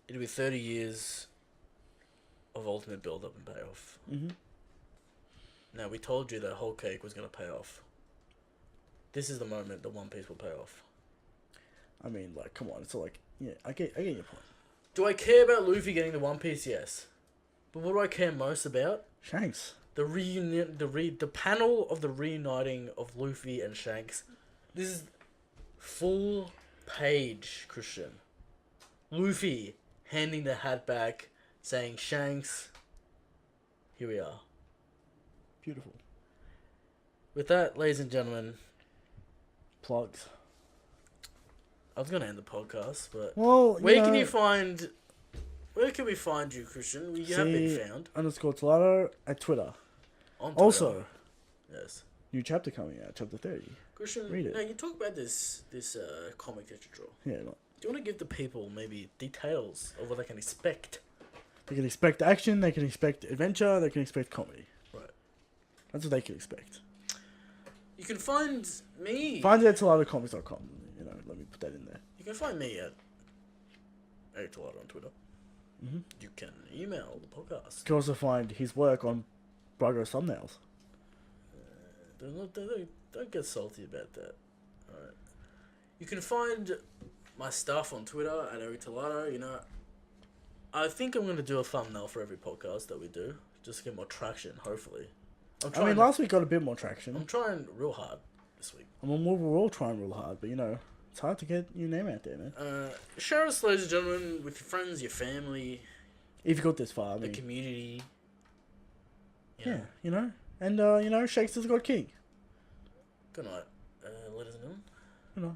It'll be 30 years of ultimate build-up and payoff. Mm-hmm. Now, we told you that whole cake was going to pay off. This is the moment that One Piece will pay off. I mean, like, come on. It's like, yeah, I get your point. Do I care about Luffy getting the One Piece? Yes. But what do I care most about? Shanks. The reunion, the panel of the reuniting of Luffy and Shanks. This is full page, Christian. Luffy handing the hat back, saying, Shanks, here we are. Beautiful. With that, ladies and gentlemen, Plugs. I was going to end the podcast, but Well, where can we find you, Christian? You have been found. _Tolato at Twitter. On Twitter. Also, Yes. new chapter coming out, chapter 30. Christian, Read it. now you talk about this comic that you draw. Yeah, no. Do you want to give the people maybe details of what they can expect? They can expect action, they can expect adventure, they can expect comedy. Right. That's what they can expect. You can find me. Find it at TolatoComics.com. You know, let me put that in there. You can find me at Eric on Twitter. Mm-hmm. You can email the podcast. You can also find his work on Brago's thumbnails. Don't get salty about that. Alright. You can find my stuff on Twitter at Eric Tolato. You know, I think I'm going to do a thumbnail for every podcast that we do. Just to get more traction, hopefully. Last week got a bit more traction. I'm trying real hard this week. We're all trying real hard, but you know, it's hard to get your name out there, man. Share us, ladies and gentlemen, with your friends, your family, If you got this far, I the mean, community. yeah, you know, and Shakes has got king. Good night, ladies and gentlemen. You know.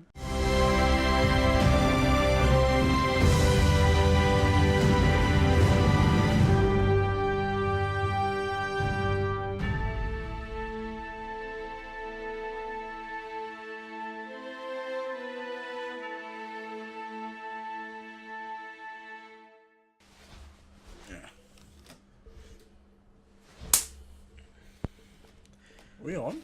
We on?